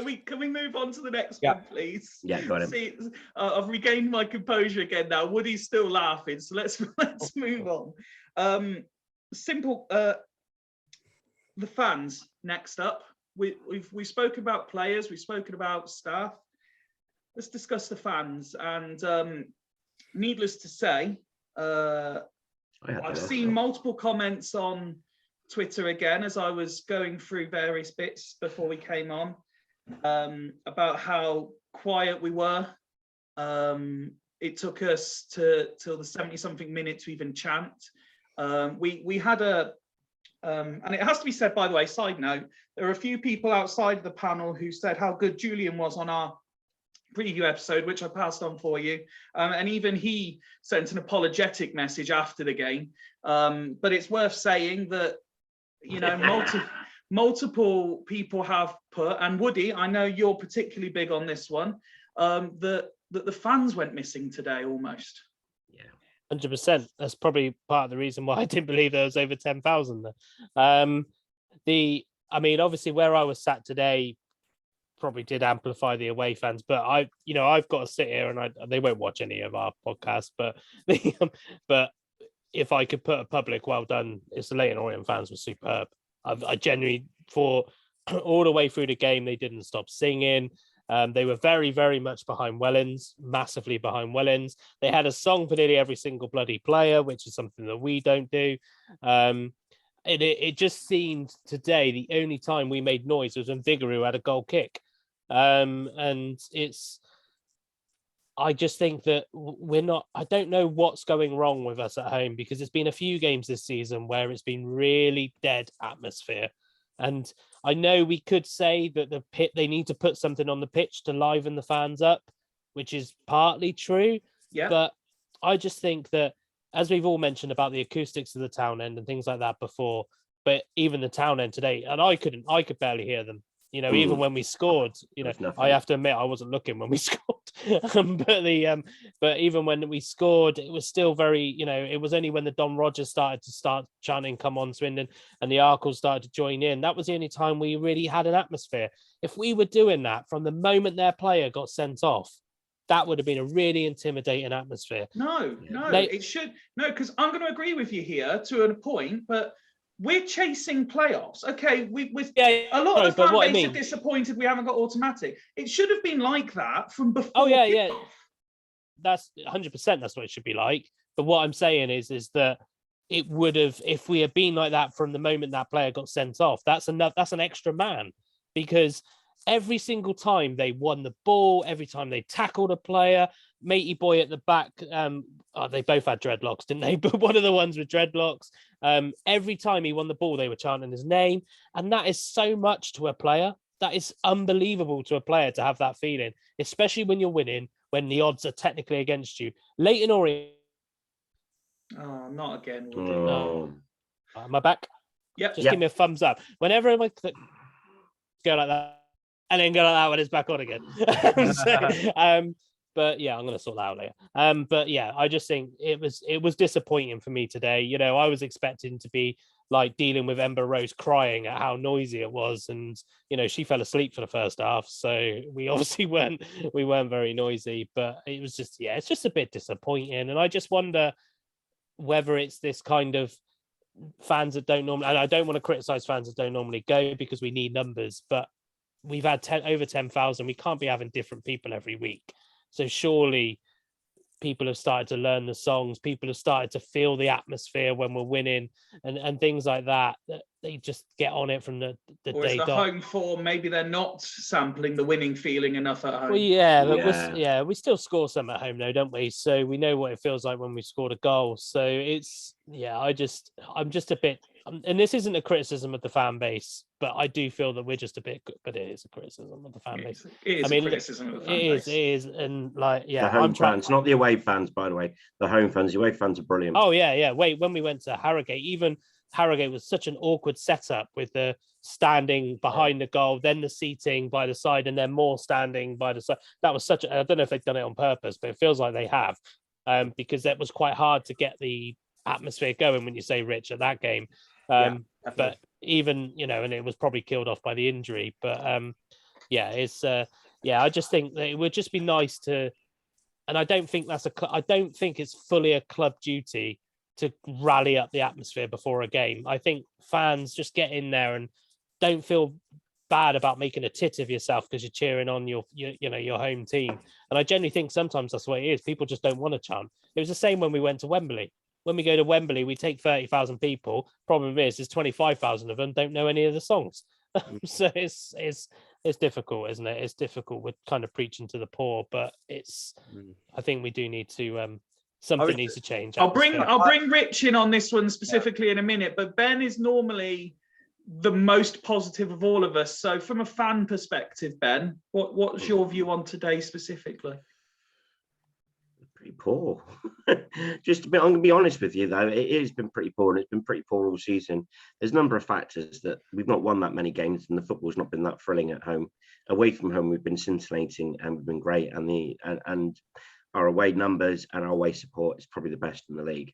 we move on to the next Yeah. one, please? Yeah, got him. See, I've regained my composure again now. Woody's still laughing, so let's move on. Simple. The fans next up. We've spoken about players. We've spoken about staff. Let's discuss the fans. And needless to say, I've seen multiple comments on Twitter again as I was going through various bits before we came on about how quiet we were. It took us till the 70-something minute to even chant. We had and it has to be said, by the way, side note, there are a few people outside of the panel who said how good Julian was on our preview episode, which I passed on for you. And even he sent an apologetic message after the game. But it's worth saying that, multiple people have put, and Woody, I know you're particularly big on this one, that the fans went missing today almost. 100%. That's probably part of the reason why I didn't believe there was over 10,000 there. Obviously where I was sat today probably did amplify the away fans, but I've got to sit here and they won't watch any of our podcasts, but if I could put a public well done, it's the Leyton Orient fans were superb. I genuinely, for all the way through the game, they didn't stop singing. They were very, very much behind Wellens, massively behind Wellens. They had a song for nearly every single bloody player, which is something that we don't do. It just seemed today the only time we made noise was when Vigouroux had a goal kick. I just think that I don't know what's going wrong with us at home, because there's been a few games this season where it's been really dead atmosphere. And I know we could say that they need to put something on the pitch to liven the fans up, which is partly true. Yeah. But I just think that, as we've all mentioned about the acoustics of the town end and things like that before, but even the town end today, and I could barely hear them. Even when we scored, I have to admit I wasn't looking when we scored. But even when we scored, it was still very, it was only when the Don Rogers started chanting "Come on, Swindon," and the Arkles started to join in. That was the only time we really had an atmosphere. If we were doing that from the moment their player got sent off, that would have been a really intimidating atmosphere. It should. No, because I'm going to agree with you here to a point, but we're chasing playoffs. Okay, a lot of the fan base are disappointed we haven't got automatic. It should have been like that from before. Oh, yeah. That's 100%. That's what it should be like. But what I'm saying is that it would have, if we had been like that from the moment that player got sent off, that's an extra man, because every single time they won the ball, every time they tackled a player, matey boy at the back, they both had dreadlocks, didn't they? But one of the ones with dreadlocks, every time he won the ball, they were chanting his name. And that is so much to a player. That is unbelievable to a player to have that feeling, especially when you're winning, when the odds are technically against you. Leyton Orient. Oh, not again. Oh. Am I back? Yep. Just give me a thumbs up. Whenever I go like that, and then go like that when it's back on again. But yeah, I'm going to sort that out later. But yeah, I just think it was disappointing for me today. I was expecting to be like dealing with Ember Rose crying at how noisy it was, and she fell asleep for the first half, so we obviously weren't very noisy. But it was just it's just a bit disappointing, and I just wonder whether it's this kind of fans that don't normally, and I don't want to criticize fans that don't normally go because we need numbers, but we've had over 10,000. We can't be having different people every week. So surely people have started to learn the songs. People have started to feel the atmosphere when we're winning and things like that. They just get on it from the or day is the dot. home form, maybe they're not sampling the winning feeling enough at home. Well, yeah, but we still score some at home though, don't we? So we know what it feels like when we scored a goal. So it's I'm just a bit, and this isn't a criticism of the fan base, but I do feel that we're just a bit. But it is a criticism of the fan base. It is a criticism of the fan base. It is, and like the home fans, not the away fans, by the way. The home fans, the away fans are brilliant. Oh yeah. Wait, when we went to Harrogate, even Harrogate was such an awkward setup with the standing behind the goal, then the seating by the side, and then more standing by the side. That was such I don't know if they've done it on purpose, but it feels like they have, because that was quite hard to get the atmosphere going when you say Rich at that game. But even, and it was probably killed off by the injury. But I just think that it would just be nice to, and I don't think it's fully a club duty to rally up the atmosphere before a game. I think fans just get in there and don't feel bad about making a tit of yourself because you're cheering on your home team. And I generally think sometimes that's what it is. People just don't want to chant. It was the same when we went to Wembley. When we go to Wembley, we take 30,000 people. Problem is 25,000 of them don't know any of the songs. So it's difficult, isn't it? It's difficult. We're kind of preaching to the poor, but I think we do need to something needs to change. I'll bring Rich in on this one specifically in a minute, but Ben is normally the most positive of all of us. So from a fan perspective, Ben, what's your view on today specifically? Pretty poor. Just a bit, I'm going to be honest with you though, it has been pretty poor, and it's been pretty poor all season. There's a number of factors that we've not won that many games, and the football's not been that thrilling at home. Away from home, we've been scintillating and we've been great, and our away numbers and our away support is probably the best in the league.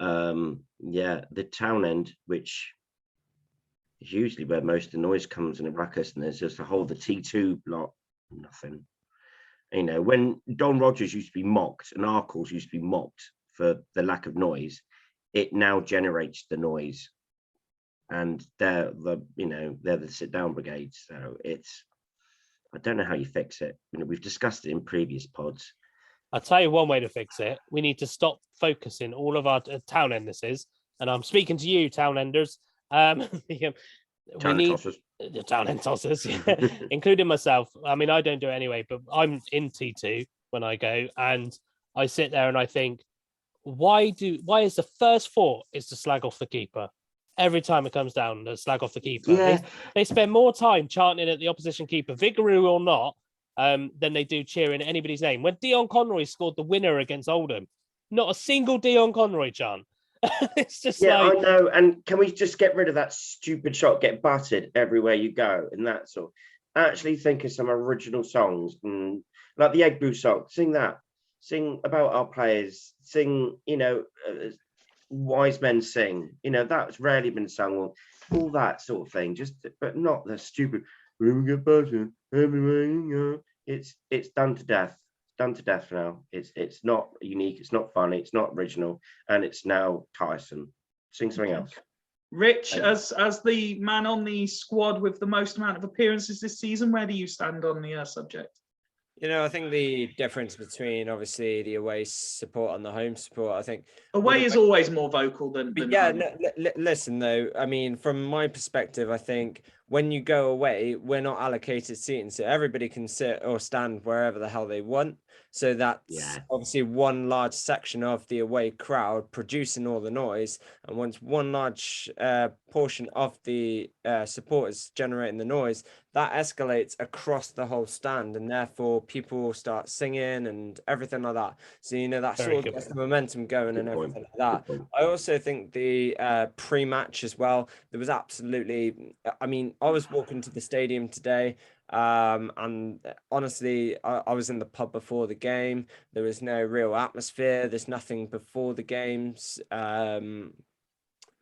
The town end, which is usually where most of the noise comes in a ruckus, and there's just a whole the T2 lot, nothing. When Don Rogers used to be mocked and Arkles used to be mocked for the lack of noise, it now generates the noise, and they're the sit down brigade. So I don't know how you fix it. We've discussed it in previous pods. I'll tell you one way to fix it. We need to stop focusing all of our town end this is, and I'm speaking to you, town enders. The town end tossers, including myself. I mean, I don't do it anyway, but I'm in T2 when I go, and I sit there and I think, why is the first thought is to slag off the keeper? Every time it comes down, to slag off the keeper. Yeah. They spend more time chanting at the opposition keeper, Vigaroo or not, than they do cheering anybody's name. When Dion Conroy scored the winner against Oldham, not a single Dion Conroy chant. It's just I know. And can we just get rid of that stupid shot, get battered everywhere you go, and that sort? Actually think of some original songs, and like the Egg Boo song. Sing that. Sing about our players. Sing, Wise Men Sing. That's rarely been sung. All that sort of thing. But not the stupid. When we get battered everywhere you go. It's done to death. Done to death now. It's not unique, it's not funny, it's not original, and it's now tiresome. Sing something else. Rich, as the man on the squad with the most amount of appearances this season, where do you stand on the subject? I think the difference between obviously the away support and the home support, I think away is always more vocal than home. Listen though, I mean, from my perspective, I think when you go away, we're not allocated seating, so everybody can sit or stand wherever the hell they want. So that's obviously one large section of the away crowd producing all the noise, and once one large portion of the supporters generating the noise, that escalates across the whole stand, and therefore people will start singing and everything like that. So that sort of gets the momentum going and everything like that. I also think the pre-match as well, there was absolutely, I mean, I was walking to the stadium today, and honestly, I was in the pub before the game. There was no real atmosphere. There's nothing before the games.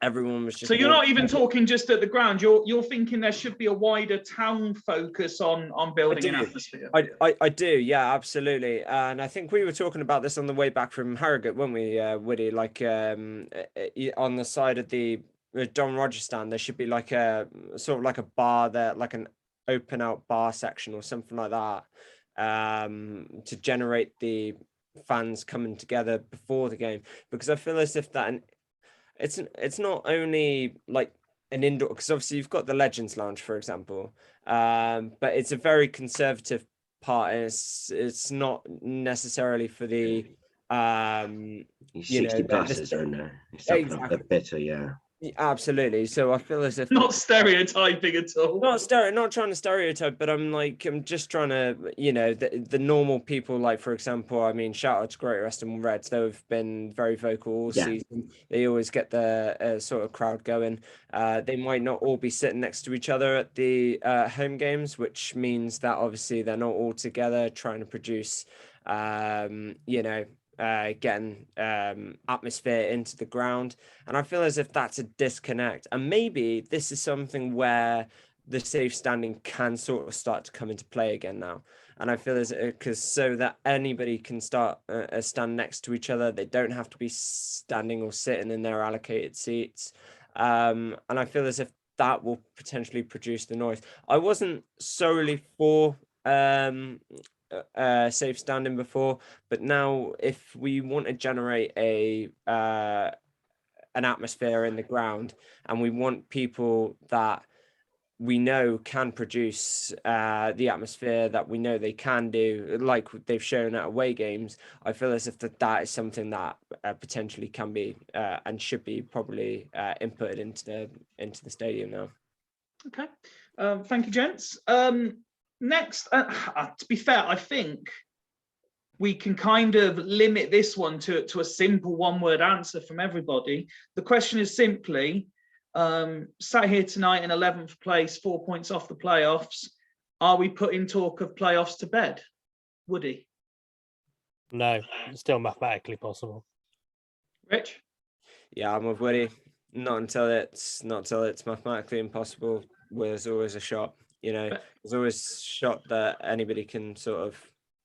everyone was just. So you're not even talking just at the ground. You're thinking there should be a wider town focus on building an atmosphere. I do, yeah, absolutely. And I think we were talking about this on the way back from Harrogate, weren't we, Woody? Like on the side of the Don Rogers stand, there should be like a sort of like a bar there, like an open out bar section or something like that, to generate the fans coming together before the game, because I feel as if that it's not only like an indoor, because obviously you've got the Legends Lounge, for example, but it's a very conservative part, and it's not necessarily for the 60 pluses are in there. Exactly. Better, yeah. Absolutely. So I feel as if not stereotyping at all. Not trying to stereotype, but I'm just trying to, the normal people, like, for example, I mean, shout out to Great Western Reds. They've been very vocal all season. They always get the sort of crowd going. They might not all be sitting next to each other at the home games, which means that obviously they're not all together trying to produce, getting atmosphere into the ground. And I feel as if that's a disconnect, and maybe this is something where the safe standing can sort of start to come into play again now. And I feel as because so that anybody can start stand next to each other, they don't have to be standing or sitting in their allocated seats, and I feel as if that will potentially produce the noise. I wasn't solely for safe standing before, but now if we want to generate an atmosphere in the ground, and we want people that we know can produce the atmosphere that we know they can do, like they've shown at away games, I feel as if that is something that potentially can be and should be probably inputted into the stadium now. Okay, thank you, gents. Next, to be fair, I think we can kind of limit this one to a simple one-word answer from everybody. The question is simply, sat here tonight in 11th place, 4 points off the playoffs, are we putting talk of playoffs to bed? Woody? No, it's still mathematically possible. Rich? Yeah, I'm with Woody. Not until it's mathematically impossible. There's always a shot. There's always a shot that anybody can sort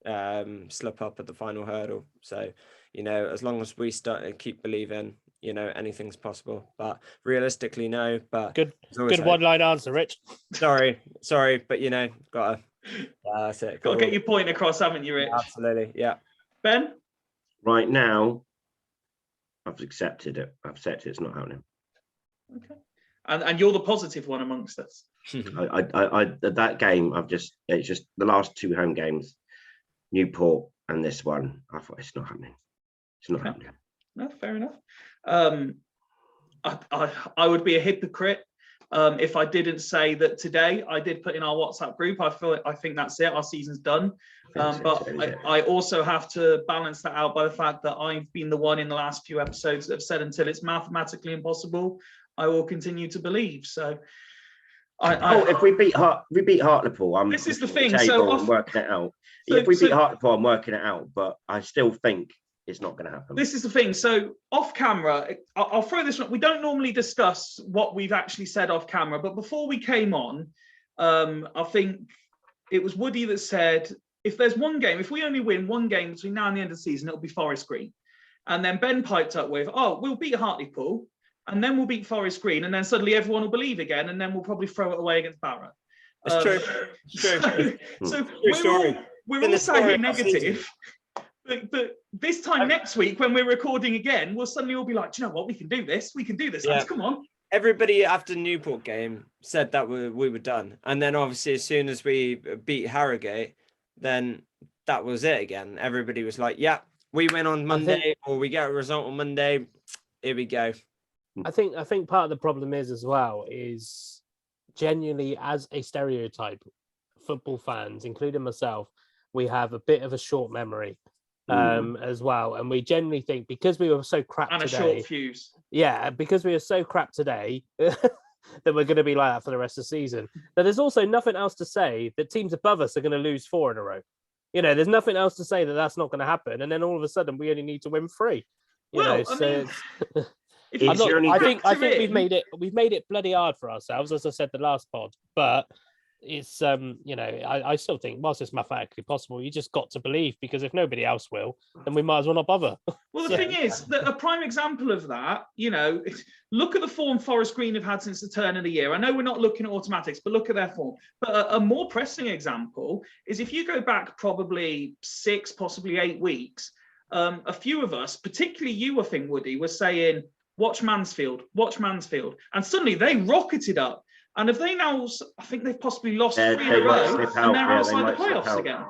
of slip up at the final hurdle. So, as long as we keep believing, anything's possible. But realistically, no. But good one-line answer, Rich. Sorry, but gotta. That's it. Got to get your point across, haven't you, Rich? Absolutely, yeah. Ben? Right now, I've accepted it. It's not happening. Okay. And you're the positive one amongst us. I that game, it's just the last two home games, Newport and this one, I thought it's not happening. It's not happening. No, fair enough. I would be a hypocrite if I didn't say that today I did put in our WhatsApp group. I think that's it. Our season's done. But I also have to balance that out by the fact that I've been the one in the last few episodes that have said until it's mathematically impossible, I will continue to believe. So, if we beat Hartlepool, this is the thing. I'm working it out. If we beat Hartlepool, I'm working it out, but I still think it's not going to happen. This is the thing. So off camera, I'll throw this. We don't normally discuss what we've actually said off camera, but before we came on, I think it was Woody that said, if there's one game, if we only win one game between now and the end of the season, it'll be Forest Green. And then Ben piped up with, we'll beat Hartlepool, and then we'll beat Forest Green, and then suddenly everyone will believe again, and then we'll probably throw it away against Barrow. It's true. So we're all sat here negative, but this time next week when we're recording again, we'll suddenly all be like, do you know what? We can do this. Lads, come on. Everybody after Newport game said that we were done, and then obviously as soon as we beat Harrogate, then that was it again. Everybody was like, yeah, we win on Monday, or we get a result on Monday. Here we go. I think part of the problem is genuinely, as a stereotype, football fans, including myself, we have a bit of a short memory as well. And we generally think because we were so crap and today. And a short fuse. Yeah, because we were so crap today that we're going to be like that for the rest of the season. But there's also nothing else to say that teams above us are going to lose 4 in a row. There's nothing else to say that that's not going to happen. And then all of a sudden we only need to win 3. If I'm it's not, your only I think factor we've in- made it bloody hard for ourselves, as I said the last pod. But it's I still think whilst it's mathematically possible, you just got to believe, because if nobody else will, then we might as well not bother. Well, the thing is that a prime example of that, look at the form Forest Green have had since the turn of the year. I know we're not looking at automatics, but look at their form. But a more pressing example is if you go back probably 6, possibly 8 weeks, a few of us, particularly you, I think, Woody, were saying, watch Mansfield. And suddenly they rocketed up. And have they now, I think they've possibly lost 3 in a row, and they're outside the playoffs again.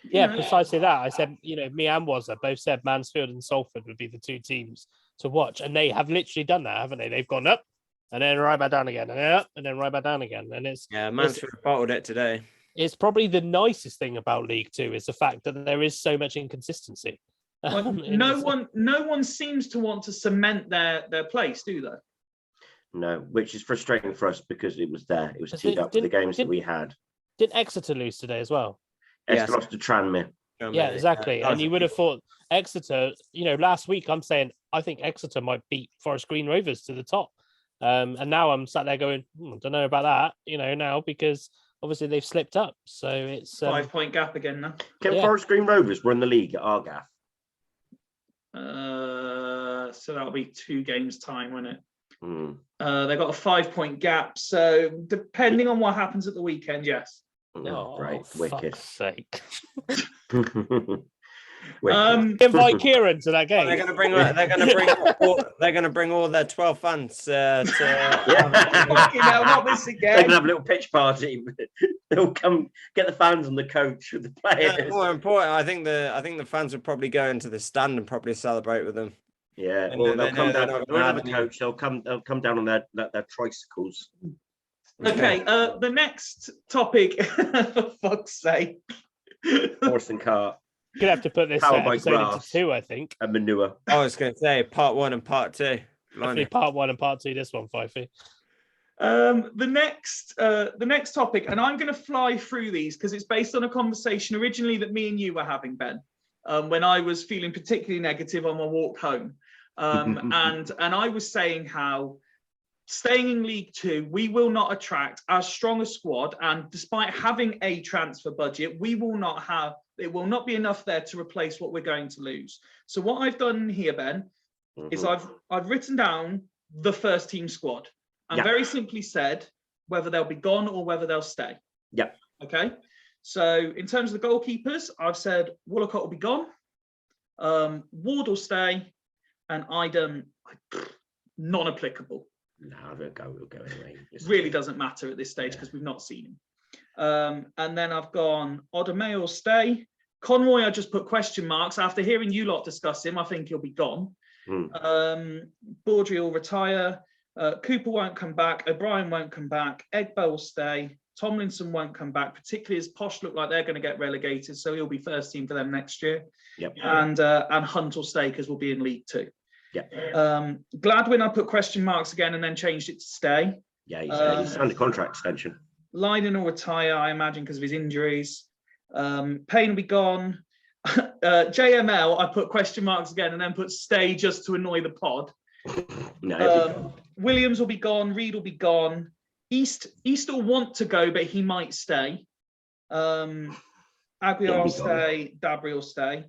Yeah, precisely that. I said, me and Wazza both said Mansfield and Salford would be the 2 teams to watch. And they have literally done that, haven't they? They've gone up and then right back down again, and then up and then right back down again. And Mansfield bottled it today. It's probably the nicest thing about League Two is the fact that there is so much inconsistency. Well, no one seems to want to cement their place, do they? No, which is frustrating for us because it was there. It was teed up for the games that we had. Didn't Exeter lose today as well? Exeter lost to Tranmere. Yeah, exactly. And you would have thought Exeter, last week I'm saying I think Exeter might beat Forest Green Rovers to the top. And now I'm sat there going, I don't know about that, now, because obviously they've slipped up. So it's 5-point gap again now. Forest Green Rovers were in the league at Argath? So that'll be 2 games time, won't it? Hmm. They've got a 5-point gap. So depending on what happens at the weekend, yes. Oh, great. Wicked. Fuck's sake. Wicked. Invite Kieran to that game. They're going to bring all their 12 fans to Fucking hell, not this They again. can have a little pitch party. They'll come get the fans on the coach with the players. more important. I think the fans would probably go into the stand and probably celebrate with them. Yeah, And well, they they'll come know they're down. not They'll gonna have have a any- coach. They'll come down on their tricycles. Okay, the next topic, for fuck's sake. Horse and cart You're going to have to put this Powered by episode into grass. 2, I think. and manure. I was going to say part 1 and part 2. Definitely part 1 and part 2, this one, Fyfie. The next topic, and I'm going to fly through these because it's based on a conversation originally that me and you were having, Ben, when I was feeling particularly negative on my walk home. And I was saying how staying in League Two, we will not attract as strong a squad, and despite having a transfer budget, it will not be enough there to replace what we're going to lose. So what I've done here, Ben, is I've written down the first team squad and very simply said whether they'll be gone or whether they'll stay. Yeah. Okay. So in terms of the goalkeepers, I've said Woolacott will be gone, Ward will stay, and Idem non-applicable. No, we'll go anyway. Really doesn't matter at this stage because we've not seen him. And then I've gone Odome will stay. Conroy, I just put question marks. After hearing you lot discuss him, I think he'll be gone. Baudry will retire. Cooper won't come back. O'Brien won't come back. Egbo will stay. Tomlinson won't come back, particularly as Posh look like they're going to get relegated, so he'll be first team for them next year. Yep. And Hunt will stay because we'll be in League Two. Yeah. Gladwin, I put question marks again and then changed it to stay. Yeah, he's signed a contract extension. Leyden will retire, I imagine, because of his injuries. Payne will be gone. JML, I put question marks again and then put stay just to annoy the pod. No, Williams will be gone. Reed will be gone. East will want to go, but he might stay. Aguiar will stay. Dabry will stay.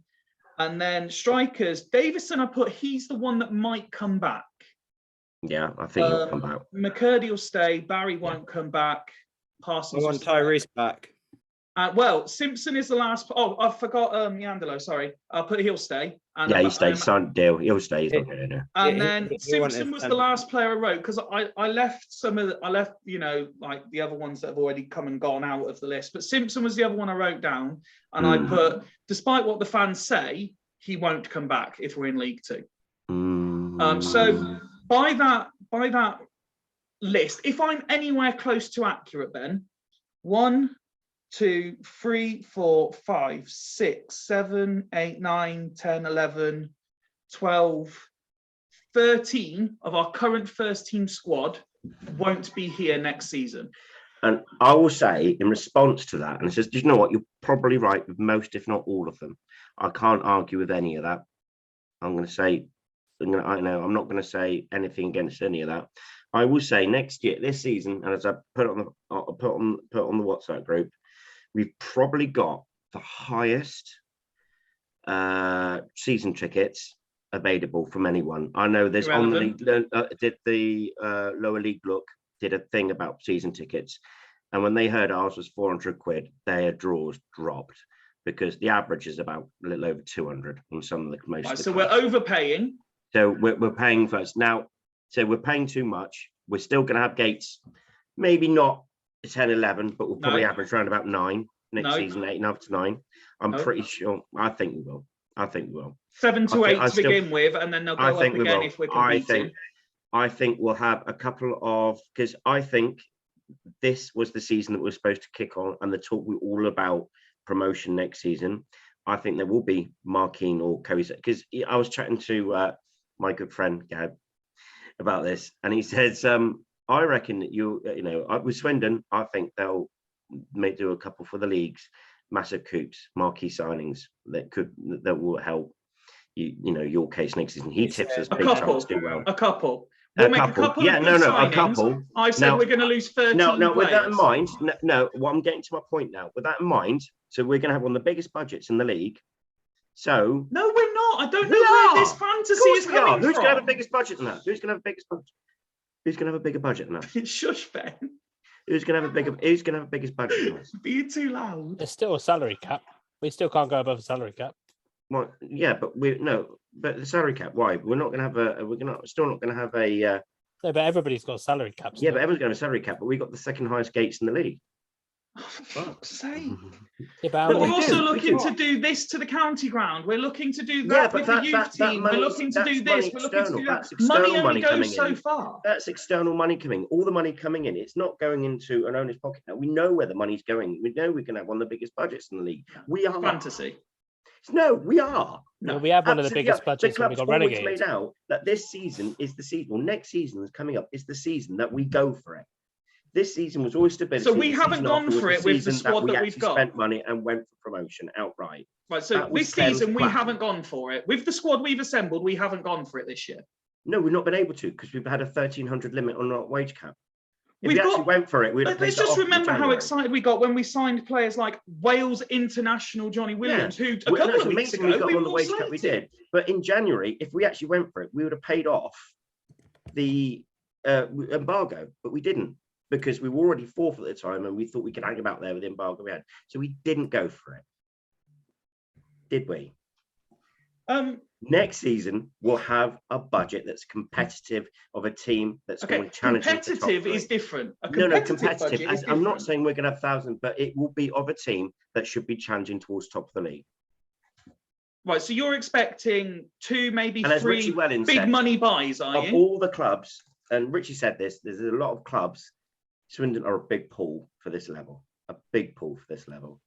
And then strikers, Davison, I put he's the one that might come back. yeah, I think he'll come back. McCurdy will stay. Barry won't come back. Parsons I will want stay. Tyrese back. Well, Simpson is the last. Oh, I forgot Yandelo. Sorry, I put he'll stay. And Yeah, he stays. Signed deal. He'll stay. He's not going anywhere. And then he Simpson was the wanted- last player I wrote because I left like the other ones that have already come and gone out of the list. But Simpson was the other one I wrote down, and I put, despite what the fans say, he won't come back if we're in League Two. So by that list, if I'm anywhere close to accurate, Ben, 1, 2, 3, 4, 5, 6, 7, 8, 9, 10, 11, 12, 13 of our current first team squad won't be here next season. And I will say, in response to that, and it says, "Do you know what? You're probably right with most, if not all of them. I can't argue with any of that. I'm going to say I know I'm not going to say anything against any of that. I will say next year, this season, and as I put on the WhatsApp group, we've probably got the highest season tickets available from anyone. I know there's on the league, did the lower league did a thing about season tickets, and when they heard ours was 400 quid, their draws dropped because the average is about a little over 200 on some of the most. Right, so we're overpaying. So we're paying first now. So we're paying too much. We're still going to have gates, maybe not 10, 11, but we'll probably average around about 9 next season, 8.5 to 9. I'm pretty sure. I think we will. 7 to 8 to begin with, and then they'll go up again if we're competing. I think we'll have a couple of, because I think this was the season that we're supposed to kick on, and the talk we're all about promotion next season. I think there will be Markeen or Cozy, because I was chatting to my good friend Gab about this, and he says, I reckon that with Swindon, I think they'll do a couple for the leagues, massive coups, marquee signings that will help your case next season. He tips us big chance to do well. A couple. We'll make a couple of signings. A couple. I've said we're going to lose 13 No, with that in mind, well, I'm getting to my point now. With that in mind, so we're going to have one of the biggest budgets in the league. So no, we're not. I don't know where this fantasy is coming from. Who's going to have a biggest budget than that? Who's going to have a biggest budget? Who's going to have a bigger budget than that? Shush, Ben. Who's going to have a biggest budget than us? Be too loud. There's still a salary cap. We still can't go above a salary cap. Well, yeah, but but the salary cap. Why? We're not going to have still not going to have a. No, but everybody's got a salary cap. Yeah, but everyone's going to have a salary cap. But we got the second highest gates in the league. Oh, for fuck's sake. Yeah, but we're also looking to do this to the county ground. We're looking to do that with the youth team. We're looking to do this. We're looking to do that. Money only goes so far. That's external money coming. All the money coming in. It's not going into an owner's pocket now. We know where the money's going. We know we can have one of the biggest budgets in the league. We are fantasy. No, we are. No, we have one of the biggest budgets when we got relegated. Made out that this season is the season, or next season that's coming up is the season that we go for it. This season was always stability. So we haven't gone for it with the squad that we've got. Spent money and went for promotion outright. Right. So this season we haven't gone for it with the squad we've assembled. We haven't gone for it this year. No, we've not been able to because we've had a 1,300 limit on our wage cap. If we actually went for it, we'd have. Let's just remember how excited we got when we signed players like Wales international Johnny Williams, who a couple of weeks ago we on the wage cap. We did, but in January, if we actually went for it, we would have paid off the embargo, but we didn't because we were already fourth at the time, and we thought we could hang about there with the embargo we had, so we didn't go for it. Did we? Next season, we'll have a budget that's competitive of a team that's going to challenge. Competitive is different. Competitive. I'm not saying we're going to have 1,000, but it will be of a team that should be challenging towards top of the league. Right. So you're expecting 2, maybe 3 big money buys, are you? Of all the clubs, and Richie said this, there's a lot of clubs. Swindon are a big pool for this level. A big pool for this level.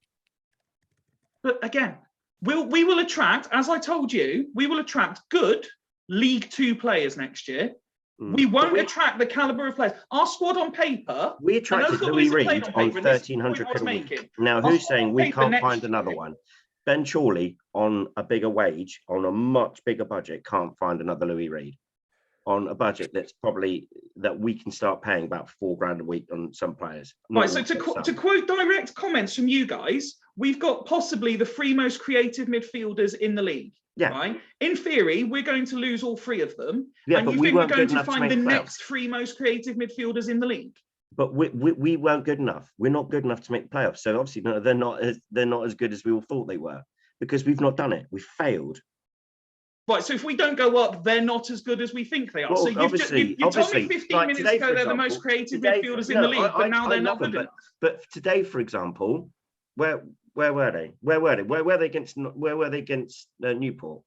But again, we will attract, as I told you, we will attract good League 2 players next year. We won't attract the calibre of players. Our squad on paper... We attracted Louis Reed on 1,300 quid a week. Now, who's saying we can't find another one? Ben Chorley, on a bigger wage, on a much bigger budget, can't find another Louis Reed. On a budget that's probably that we can start paying about $4,000 a week on some players. Right, so to quote direct comments from you guys, we've got possibly the 3 most creative midfielders in the league. Yeah. Right. In theory, we're going to lose all 3 of them. Yeah, and but you we think we're weren't going good to find the next 3 most creative midfielders in the league? But we weren't good enough. We're not good enough to make the playoffs. So obviously they're not as good as we all thought they were because we've not done it. We failed. Right, so if we don't go up, they're not as good as we think they are. Well, so you told me 15 minutes ago they're the most creative midfielders in the league, but now they're not good enough. But today, for example, where were they? Where were they against Newport?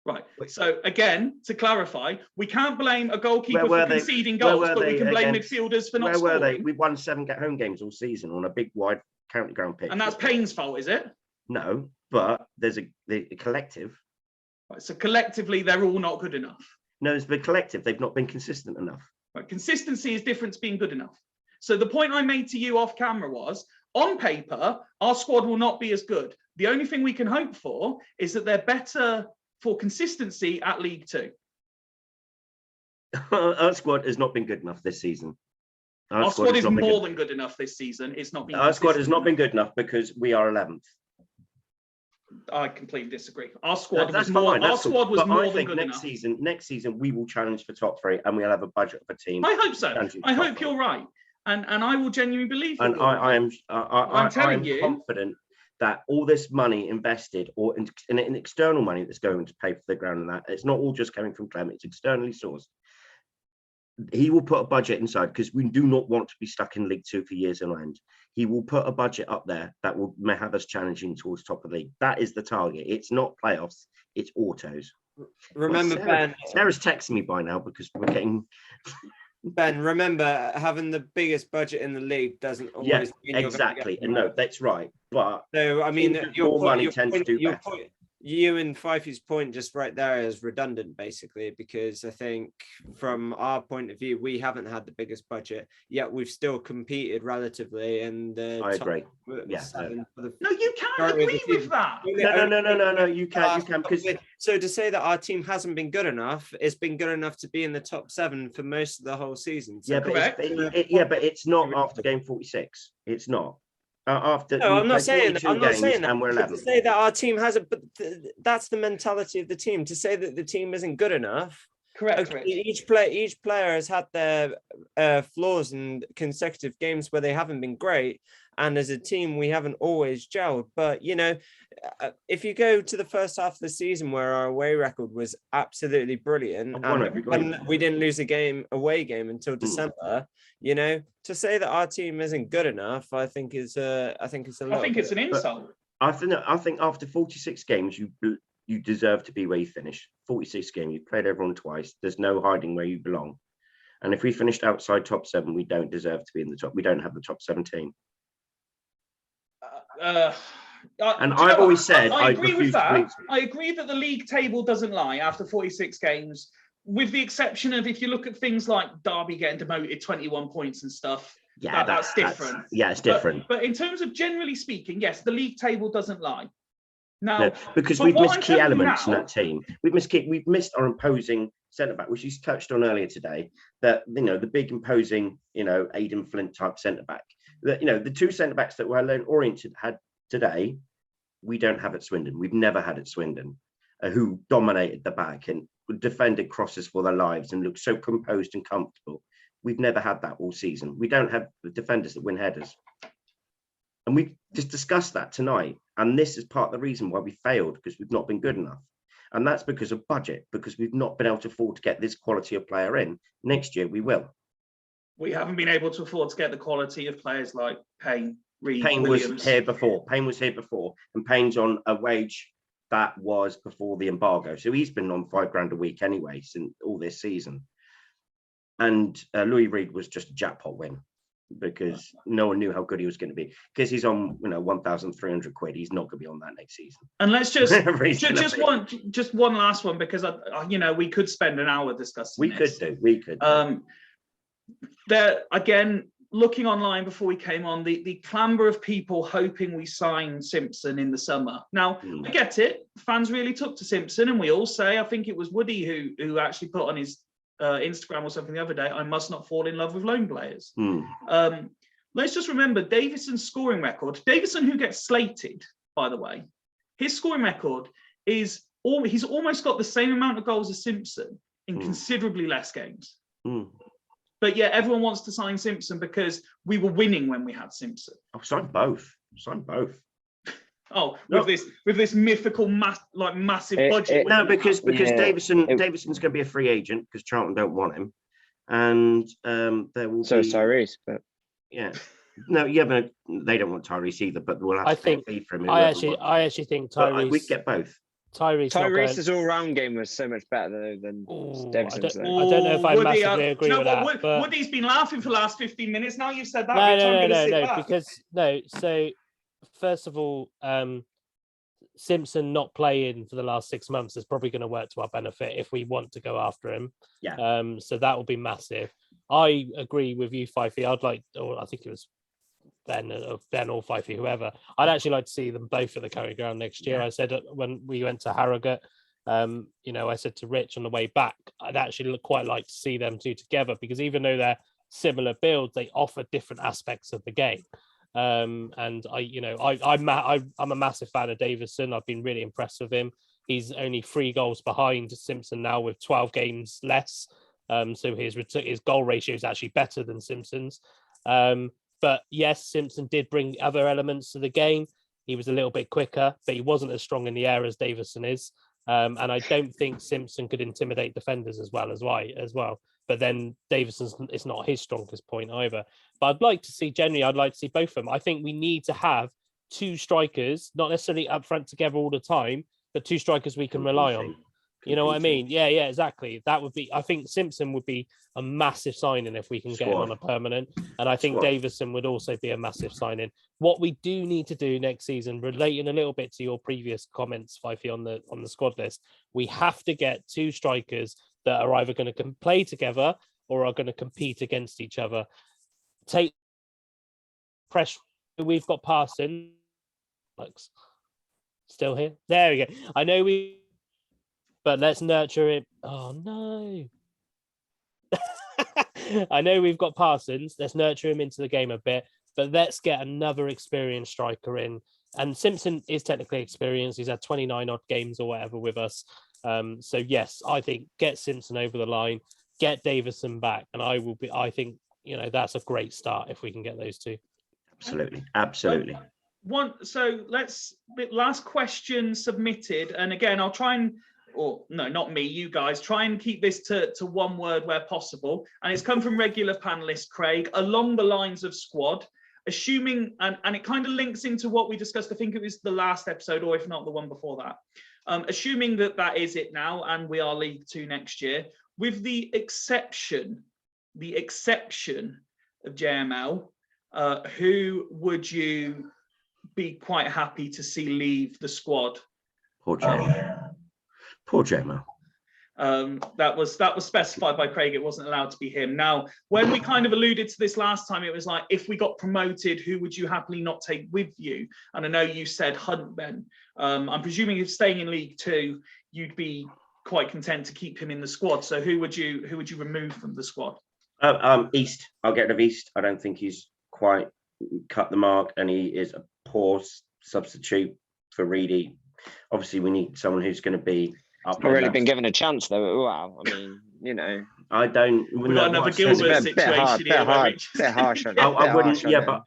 Right. So again, to clarify, we can't blame a goalkeeper for conceding goals, but we can blame midfielders for not scoring. Where were they? We won 7 home games all season on a big wide county ground pitch. And that's Payne's fault, is it? No, but there's a collective. So collectively, they're all not good enough. No, it's the collective. They've not been consistent enough. Right. Consistency is different to being good enough. So the point I made to you off camera was, on paper, our squad will not be as good. The only thing we can hope for is that they're better for consistency at League 2. Our squad has not been good enough this season. Our squad is more than good enough this season. It's not been. Our squad has not been good enough because we are 11th. I completely disagree. Our squad That's was more. fine, Our that's cool. squad was But more I than think good next enough. Next season, we will challenge for top 3, and we'll have a budget of a team. I hope so. challenging for I top hope 3. you're right, and I will genuinely believe that. And you're right. I'm telling I'm you, confident that all this money invested, or in external money that's going to pay for the ground and that, it's not all just coming from Clem, it's externally sourced. He will put a budget inside because we do not want to be stuck in League 2 for years on end. He will put a budget up there that will have us challenging towards top of the league. That is the target. It's not playoffs, it's autos. Remember, Ben. Sarah's texting me by now because we're getting. Ben, remember, having the biggest budget in the league doesn't always mean you're exactly. Gonna get no, that's right. But so I mean, more money tends to do better. You and Fyfie's point just right there is redundant, basically, because I think from our point of view, we haven't had the biggest budget, yet we've still competed relatively. And I agree. Yeah. No, you can't agree with that. No. You can because. So to say that our team hasn't been good enough, it's been good enough to be in the top 7 for most of the whole season. So but it's not after game 46. It's not. After no, I'm not saying that. I'm not saying that. And we're 11th. To say that our team hasn't, but that's the mentality of the team. To say that the team isn't good enough. Correct. Okay, each player has had their flaws and consecutive games where they haven't been great, and as a team we haven't always gelled. But you know, if you go to the first half of the season where our away record was absolutely brilliant, and we didn't lose a away game until December, you know, to say that our team isn't good enough, I think it's an insult. I think after 46 games, you deserve to be where you finish. 46 games, you've played everyone twice. There's no hiding where you belong. And if we finished outside top 7, we don't deserve to be in the top. We don't have the top 17. And I've always said I agree with that. I agree that the league table doesn't lie after 46 games, with the exception of if you look at things like Derby getting demoted 21 points and stuff. Yeah, that's different. It's different. But in terms of generally speaking, yes, the league table doesn't lie. Now, no, because we've missed key elements in that team. We've missed our imposing centre back, which you touched on earlier today. That the big imposing, Aidan Flint type centre back. The 2 centre backs that were Leyton Orient had today, we don't have at Swindon. We've never had at Swindon, who dominated the back and defended crosses for their lives and looked so composed and comfortable. We've never had that all season. We don't have the defenders that win headers. And we just discussed that tonight. And this is part of the reason why we failed, because we've not been good enough. And that's because of budget, because we've not been able to afford to get this quality of player in. Next year, we will. We haven't been able to afford to get the quality of players like Payne, Reed, Payne Williams. was here before. And Payne's on a wage that was before the embargo. So he's been on $5,000 a week anyway since all this season. And Louis Reed was just a jackpot win, because no one knew how good he was going to be. Because he's on, 1,300 quid. He's not going to be on that next season. And let's just one last one, because we could spend an hour discussing. We could. There again, looking online before we came on, the clamber of people hoping we sign Simpson in the summer. Now, I get it. Fans really took to Simpson, and we all say, I think it was Woody who actually put on his Instagram or something the other day, I must not fall in love with loan players. Let's just remember Davison's scoring record. Davison, who gets slated, by the way, his scoring record is he's almost got the same amount of goals as Simpson in considerably less games. But yeah, everyone wants to sign Simpson because we were winning when we had Simpson. I've signed both. Oh, with this mythical massive budget. No, because Davison's going to be a free agent because Charlton don't want him, and there will be Tyrese, but but they don't want Tyrese either. But we'll have to pay for him. I actually think Tyrese. We get both. Tyrese's all-round game was so much better than Davison's. I don't know if I massively agree with that. But Woody's been laughing for the last 15 minutes. Now you've said that. So first of all, Simpson not playing for the last 6 months is probably going to work to our benefit if we want to go after him. Yeah. So that will be massive. I agree with you, Fyfie. I think it was Ben or Fyfie, whoever. I'd actually like to see them both at the Carry Ground next year. I said when we went to Harrogate, I said to Rich on the way back, I'd actually quite like to see them two together, because even though they're similar builds, they offer different aspects of the game. And I'm a massive fan of Davison. I've been really impressed with him. He's only 3 goals behind Simpson now with 12 games less. So his goal ratio is actually better than Simpson's. But yes, Simpson did bring other elements to the game. He was a little bit quicker, but he wasn't as strong in the air as Davison is. And I don't think Simpson could intimidate defenders as well. But then Davison's it's not his strongest point either. But I'd like to see both of them. I think we need to have 2 strikers, not necessarily up front together all the time, but 2 strikers we can rely on. You know what I mean? Yeah, exactly. I think Simpson would be a massive signing if we can get him on a permanent. And I think Davison would also be a massive signing. What we do need to do next season, relating a little bit to your previous comments, Fyfie, on the squad list, we have to get 2 strikers that are either going to play together or are going to compete against each other. Take pressure. We've got Parsons. Still here? There we go. I know but let's nurture it. Oh no. I know we've got Parsons. Let's nurture him into the game a bit, but let's get another experienced striker in. And Simpson is technically experienced. He's had 29 odd games or whatever with us. So yes, I think get Simpson over the line, get Davison back, and I think that's a great start if we can get those 2. Absolutely. Last question submitted, and again, I'll try and, or no, not me, you guys, try and keep this to 1 word where possible. And it's come from regular panelist Craig, along the lines of squad, assuming, and it kind of links into what we discussed, I think it was the last episode, or if not the one before that. Assuming that is it now, and we are League 2 next year, with the exception of JML, who would you be quite happy to see leave the squad? Poor JML. That was specified by Craig. It wasn't allowed to be him. Now, when we kind of alluded to this last time, it was like, if we got promoted, who would you happily not take with you? And I know you said Hunt, Ben. I'm presuming if staying in League 2, you'd be quite content to keep him in the squad. So who would you remove from the squad? East. I'll get rid of East. I don't think he's quite cut the mark, and he is a poor substitute for Reedy. Obviously, we need someone who's going to be up. Not really been given a chance though. Wow, I mean, I don't. We've got another Gilbert situation here. Bit harsh. I wouldn't. Yeah, but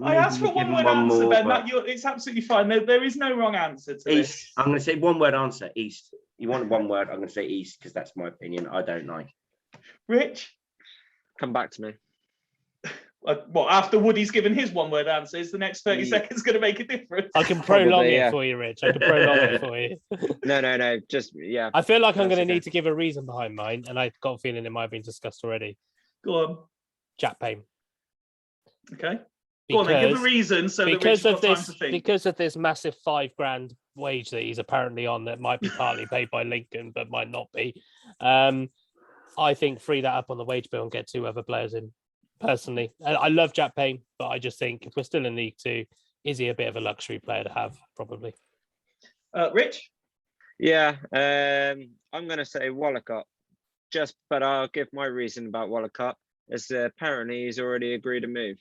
I asked for one word answer, Ben. It's absolutely fine. There is no wrong answer to East. this. I'm going to say 1 word answer. East. You want 1 word? I'm going to say East because that's my opinion. I don't like. Rich, come back to me. Well, after Woody's given his 1 word answer, is the next 30 seconds going to make a difference? I can prolong it for you, Rich. I can prolong it for you. No. Just, yeah. I feel like I'm going to need to give a reason behind mine, and I've got a feeling it might have been discussed already. Go on. Jack Payne. Okay. Go on, then, give a reason so that Rich got time to think. Because of this massive $5,000 wage that he's apparently on that might be partly paid by Lincoln, but might not be. I think free that up on the wage bill and get 2 other players in. Personally, I love Jack Payne, but I just think if we're still in League 2, is he a bit of a luxury player to have? Probably. Rich? Yeah, I'm going to say Wallacott. But I'll give my reason about Wallacott. Is apparently he's already agreed to move.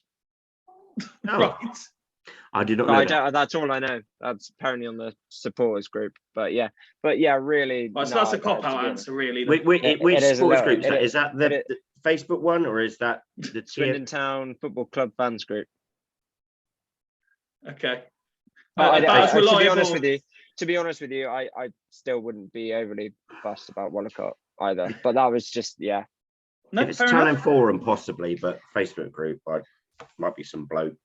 Right. I did not know that. That's all I know. That's apparently on the supporters group. But yeah, really. Well, so that's a cop-out answer, really. Which supporters group is that? The Facebook one, or is that the Swindon Town Football Club fans group? Okay. To be honest with you, I still wouldn't be overly fussed about Wallacott either. But that was just No, if it's Channel Forum possibly, but Facebook group, might be some bloke.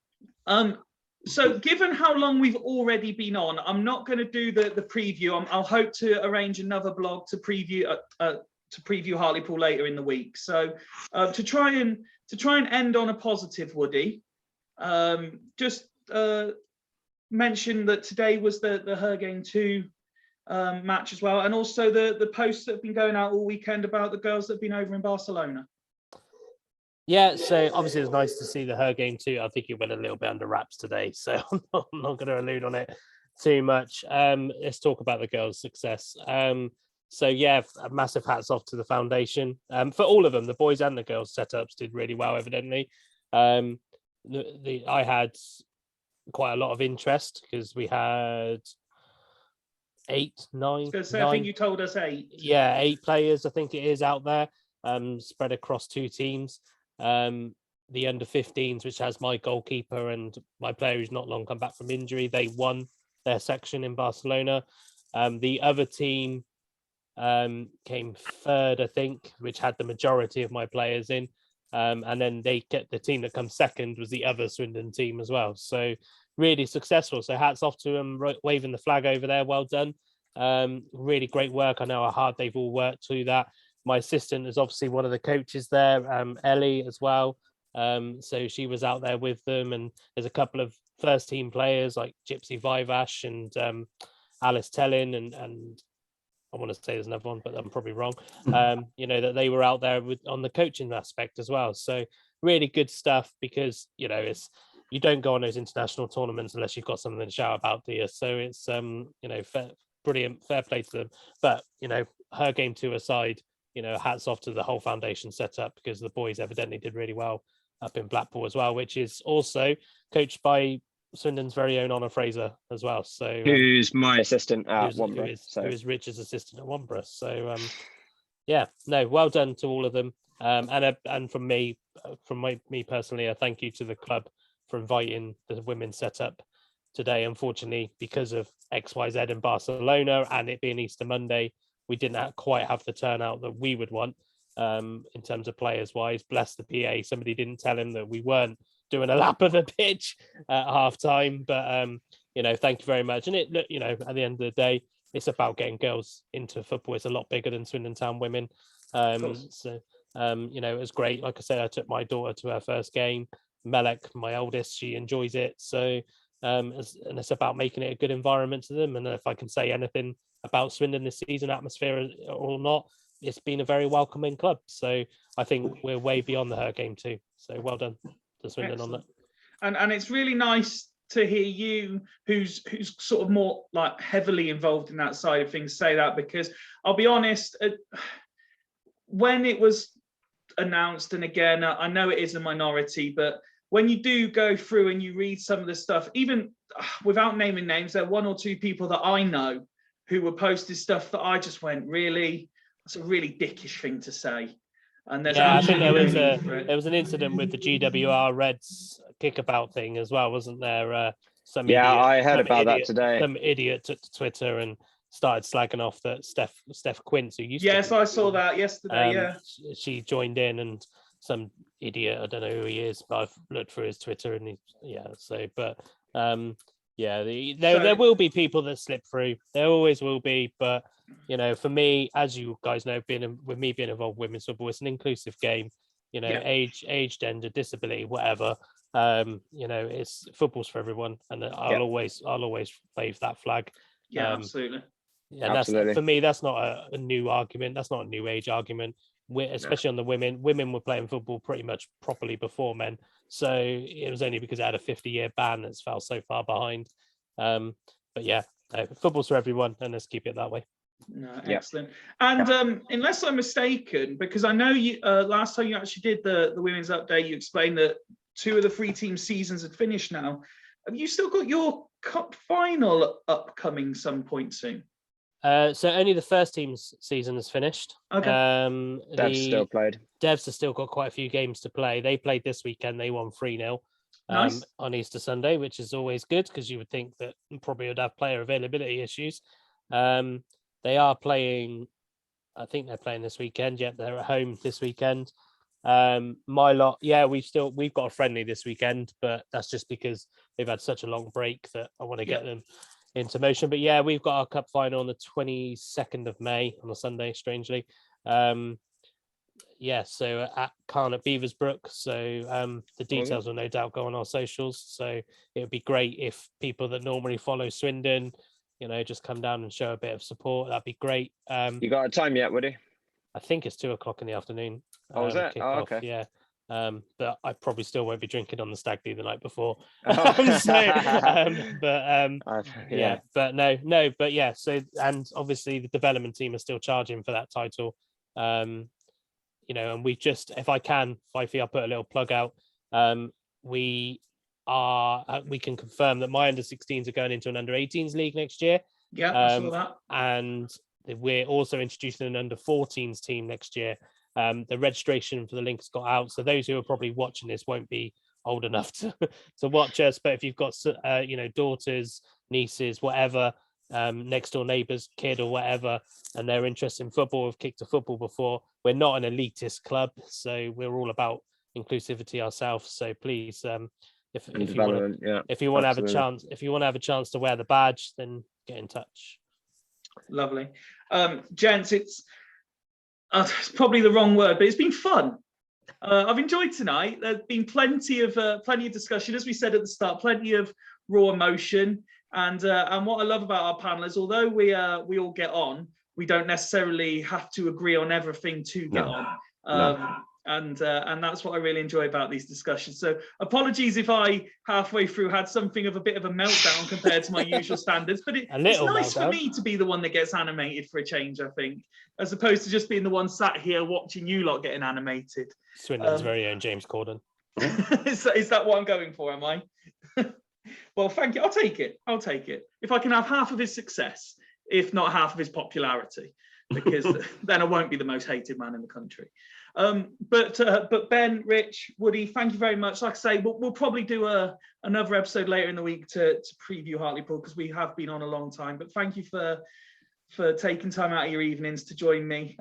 So given how long we've already been on, I'm not going to do the preview. I'll hope to arrange another blog to preview Hartlepool later in the week. So to try and end on a positive, Woody, just mention that today was the Hergame 2 match as well, and also the posts that have been going out all weekend about the girls that have been over in Barcelona. Yeah, so obviously it's nice to see the Hergame 2. I think it went a little bit under wraps today, so I'm not going to allude on it too much. Let's talk about the girls' success. So yeah, a massive hats off to the foundation. For all of them, the boys and the girls setups did really well, evidently. I had quite a lot of interest because we had 8, 9. I think you told us 8. Yeah, 8 players, I think it is, out there, spread across 2 teams. The under 15s, which has my goalkeeper and my player who's not long come back from injury, they won their section in Barcelona. The other team came third, I think, which had the majority of my players in. And then they get the team that comes second was the other Swindon team as well. So really successful. So hats off to them, waving the flag over there. Well done. Really great work. I know how hard they've all worked to that. My assistant is obviously one of the coaches there, Ellie as well. So she was out there with them, and there's a couple of first team players like Gypsy Vivash and Alice Tellin and I want to say there's another one, but I'm probably wrong. That they were out there on the coaching aspect as well. So really good stuff, because you don't go on those international tournaments unless you've got something to shout about, do you? So it's brilliant, fair play to them. But her game 2 aside, hats off to the whole foundation setup, because the boys evidently did really well up in Blackpool as well, which is also coached by Swindon's very own Honor Fraser as well. So who's my assistant at who is Rich's assistant at Wanborough. So well done to all of them. And from me personally, a thank you to the club for inviting the women's setup today. Unfortunately, because of XYZ in Barcelona and it being Easter Monday, we didn't quite have the turnout that we would want in terms of players wise. Bless the PA. Somebody didn't tell him that we weren't doing a lap of the pitch at half time. But, thank you very much. And at the end of the day, it's about getting girls into football. It's a lot bigger than Swindon Town women. It was great. Like I said, I took my daughter to her first game. Melek, my oldest, she enjoys it. So, and it's about making it a good environment to them. And if I can say anything about Swindon this season, atmosphere or not, it's been a very welcoming club. So I think we're way beyond the her game too. So well done to Swindon on that. And it's really nice to hear you, who's sort of more like heavily involved in that side of things, say that, because I'll be honest, when it was announced, and again, I know it is a minority, but when you do go through and you read some of the stuff, even without naming names, there are 1 or 2 people that I know who were posted stuff that I just went, really, that's a really dickish thing to say. And I think there was an incident with the GWR Reds kickabout thing as well, wasn't there? I heard about that today. Some idiot took to Twitter and started slagging off that Steph Quince, who used to. Yes, I saw that yesterday. She joined in, and some idiot, I don't know who he is, but I've looked through his Twitter, and there will be people that slip through. There always will be, but for me, as you guys know, being involved in women's football, it's an inclusive game. Age, gender, disability, whatever. It's football's for everyone, and I'll always wave that flag. Yeah, absolutely. Yeah, absolutely. For me, that's not a new argument. That's not a new age argument. Especially on the women. Women were playing football pretty much properly before men. So it was only because it had a 50-year ban that's fell so far behind. Football's for everyone, and let's keep it that way. No, excellent. And unless I'm mistaken, because I know you last time you actually did the women's update, you explained that 2 of the 3 team seasons had finished now. Have you still got your cup final upcoming some point soon? So only the first team's season is finished. Okay. Devs still played. Devs have still got quite a few games to play. They played this weekend. They won 3-0 nice. On Easter Sunday, which is always good, because you would think that probably would have player availability issues. They are playing. I think they're playing this weekend. Yeah, they're at home this weekend. My lot, we've got a friendly this weekend, but that's just because they've had such a long break that I want to get them into motion. But yeah, we've got our cup final on the 22nd of May on a Sunday, strangely. So at Carn at Beaversbrook. So the details will no doubt go on our socials. So it would be great if people that normally follow Swindon, just come down and show a bit of support. That'd be great. You got a time yet, Woody? I think it's 2:00 in the afternoon. Oh, is it? Kickoff. Okay. Yeah. but I probably still won't be drinking on the stag do the night before. Oh. Yeah, but no, but yeah. So, and obviously the development team are still charging for that title. You know, and we've just, if I can, Fyfie, I'll put a little plug out. We can confirm that my under-16s are going into an under-18s league next year. Yeah, I saw that. And we're also introducing an under-14s team next year. The registration for the link has got out, so those who are probably watching this won't be old enough to watch us. But if you've got you know, daughters, nieces, whatever, next door neighbours, kid or whatever, and they're interested in football, have kicked a football before, we're not an elitist club, so we're all about inclusivity ourselves. So please, if you want to have a chance, if you want to have a chance to wear the badge, then get in touch. Lovely. Gents, it's probably the wrong word, but it's been fun. I've enjoyed tonight. There's been plenty of discussion, as we said at the start, plenty of raw emotion. And what I love about our panel is, although we all get on, we don't necessarily have to agree on everything to get on. And that's what I really enjoy about these discussions. So apologies if I halfway through had something of a bit of a meltdown compared to my usual standards, but it's nice for me to be the one that gets animated for a change, I think, as opposed to just being the one sat here watching you lot getting animated. Swindon's very own James Corden. Is that what I'm going for, am I? Well, thank you. I'll take it. If I can have half of his success, if not half of his popularity, because then I won't be the most hated man in the country. But Ben, Rich, Woody, thank you very much. Like I say, we'll probably do another episode later in the week to preview Hartlepool, because we have been on a long time. But thank you for taking time out of your evenings to join me.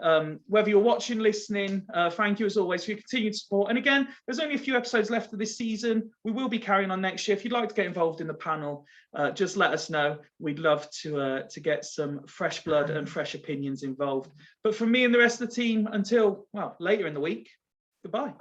Whether you're watching, listening, thank you as always for your continued support. And again, there's only a few episodes left of this season. We will be carrying on next year. If you'd like to get involved in the panel, just let us know. We'd love to get some fresh blood and fresh opinions involved. But from me and the rest of the team, until, well, later in the week, goodbye.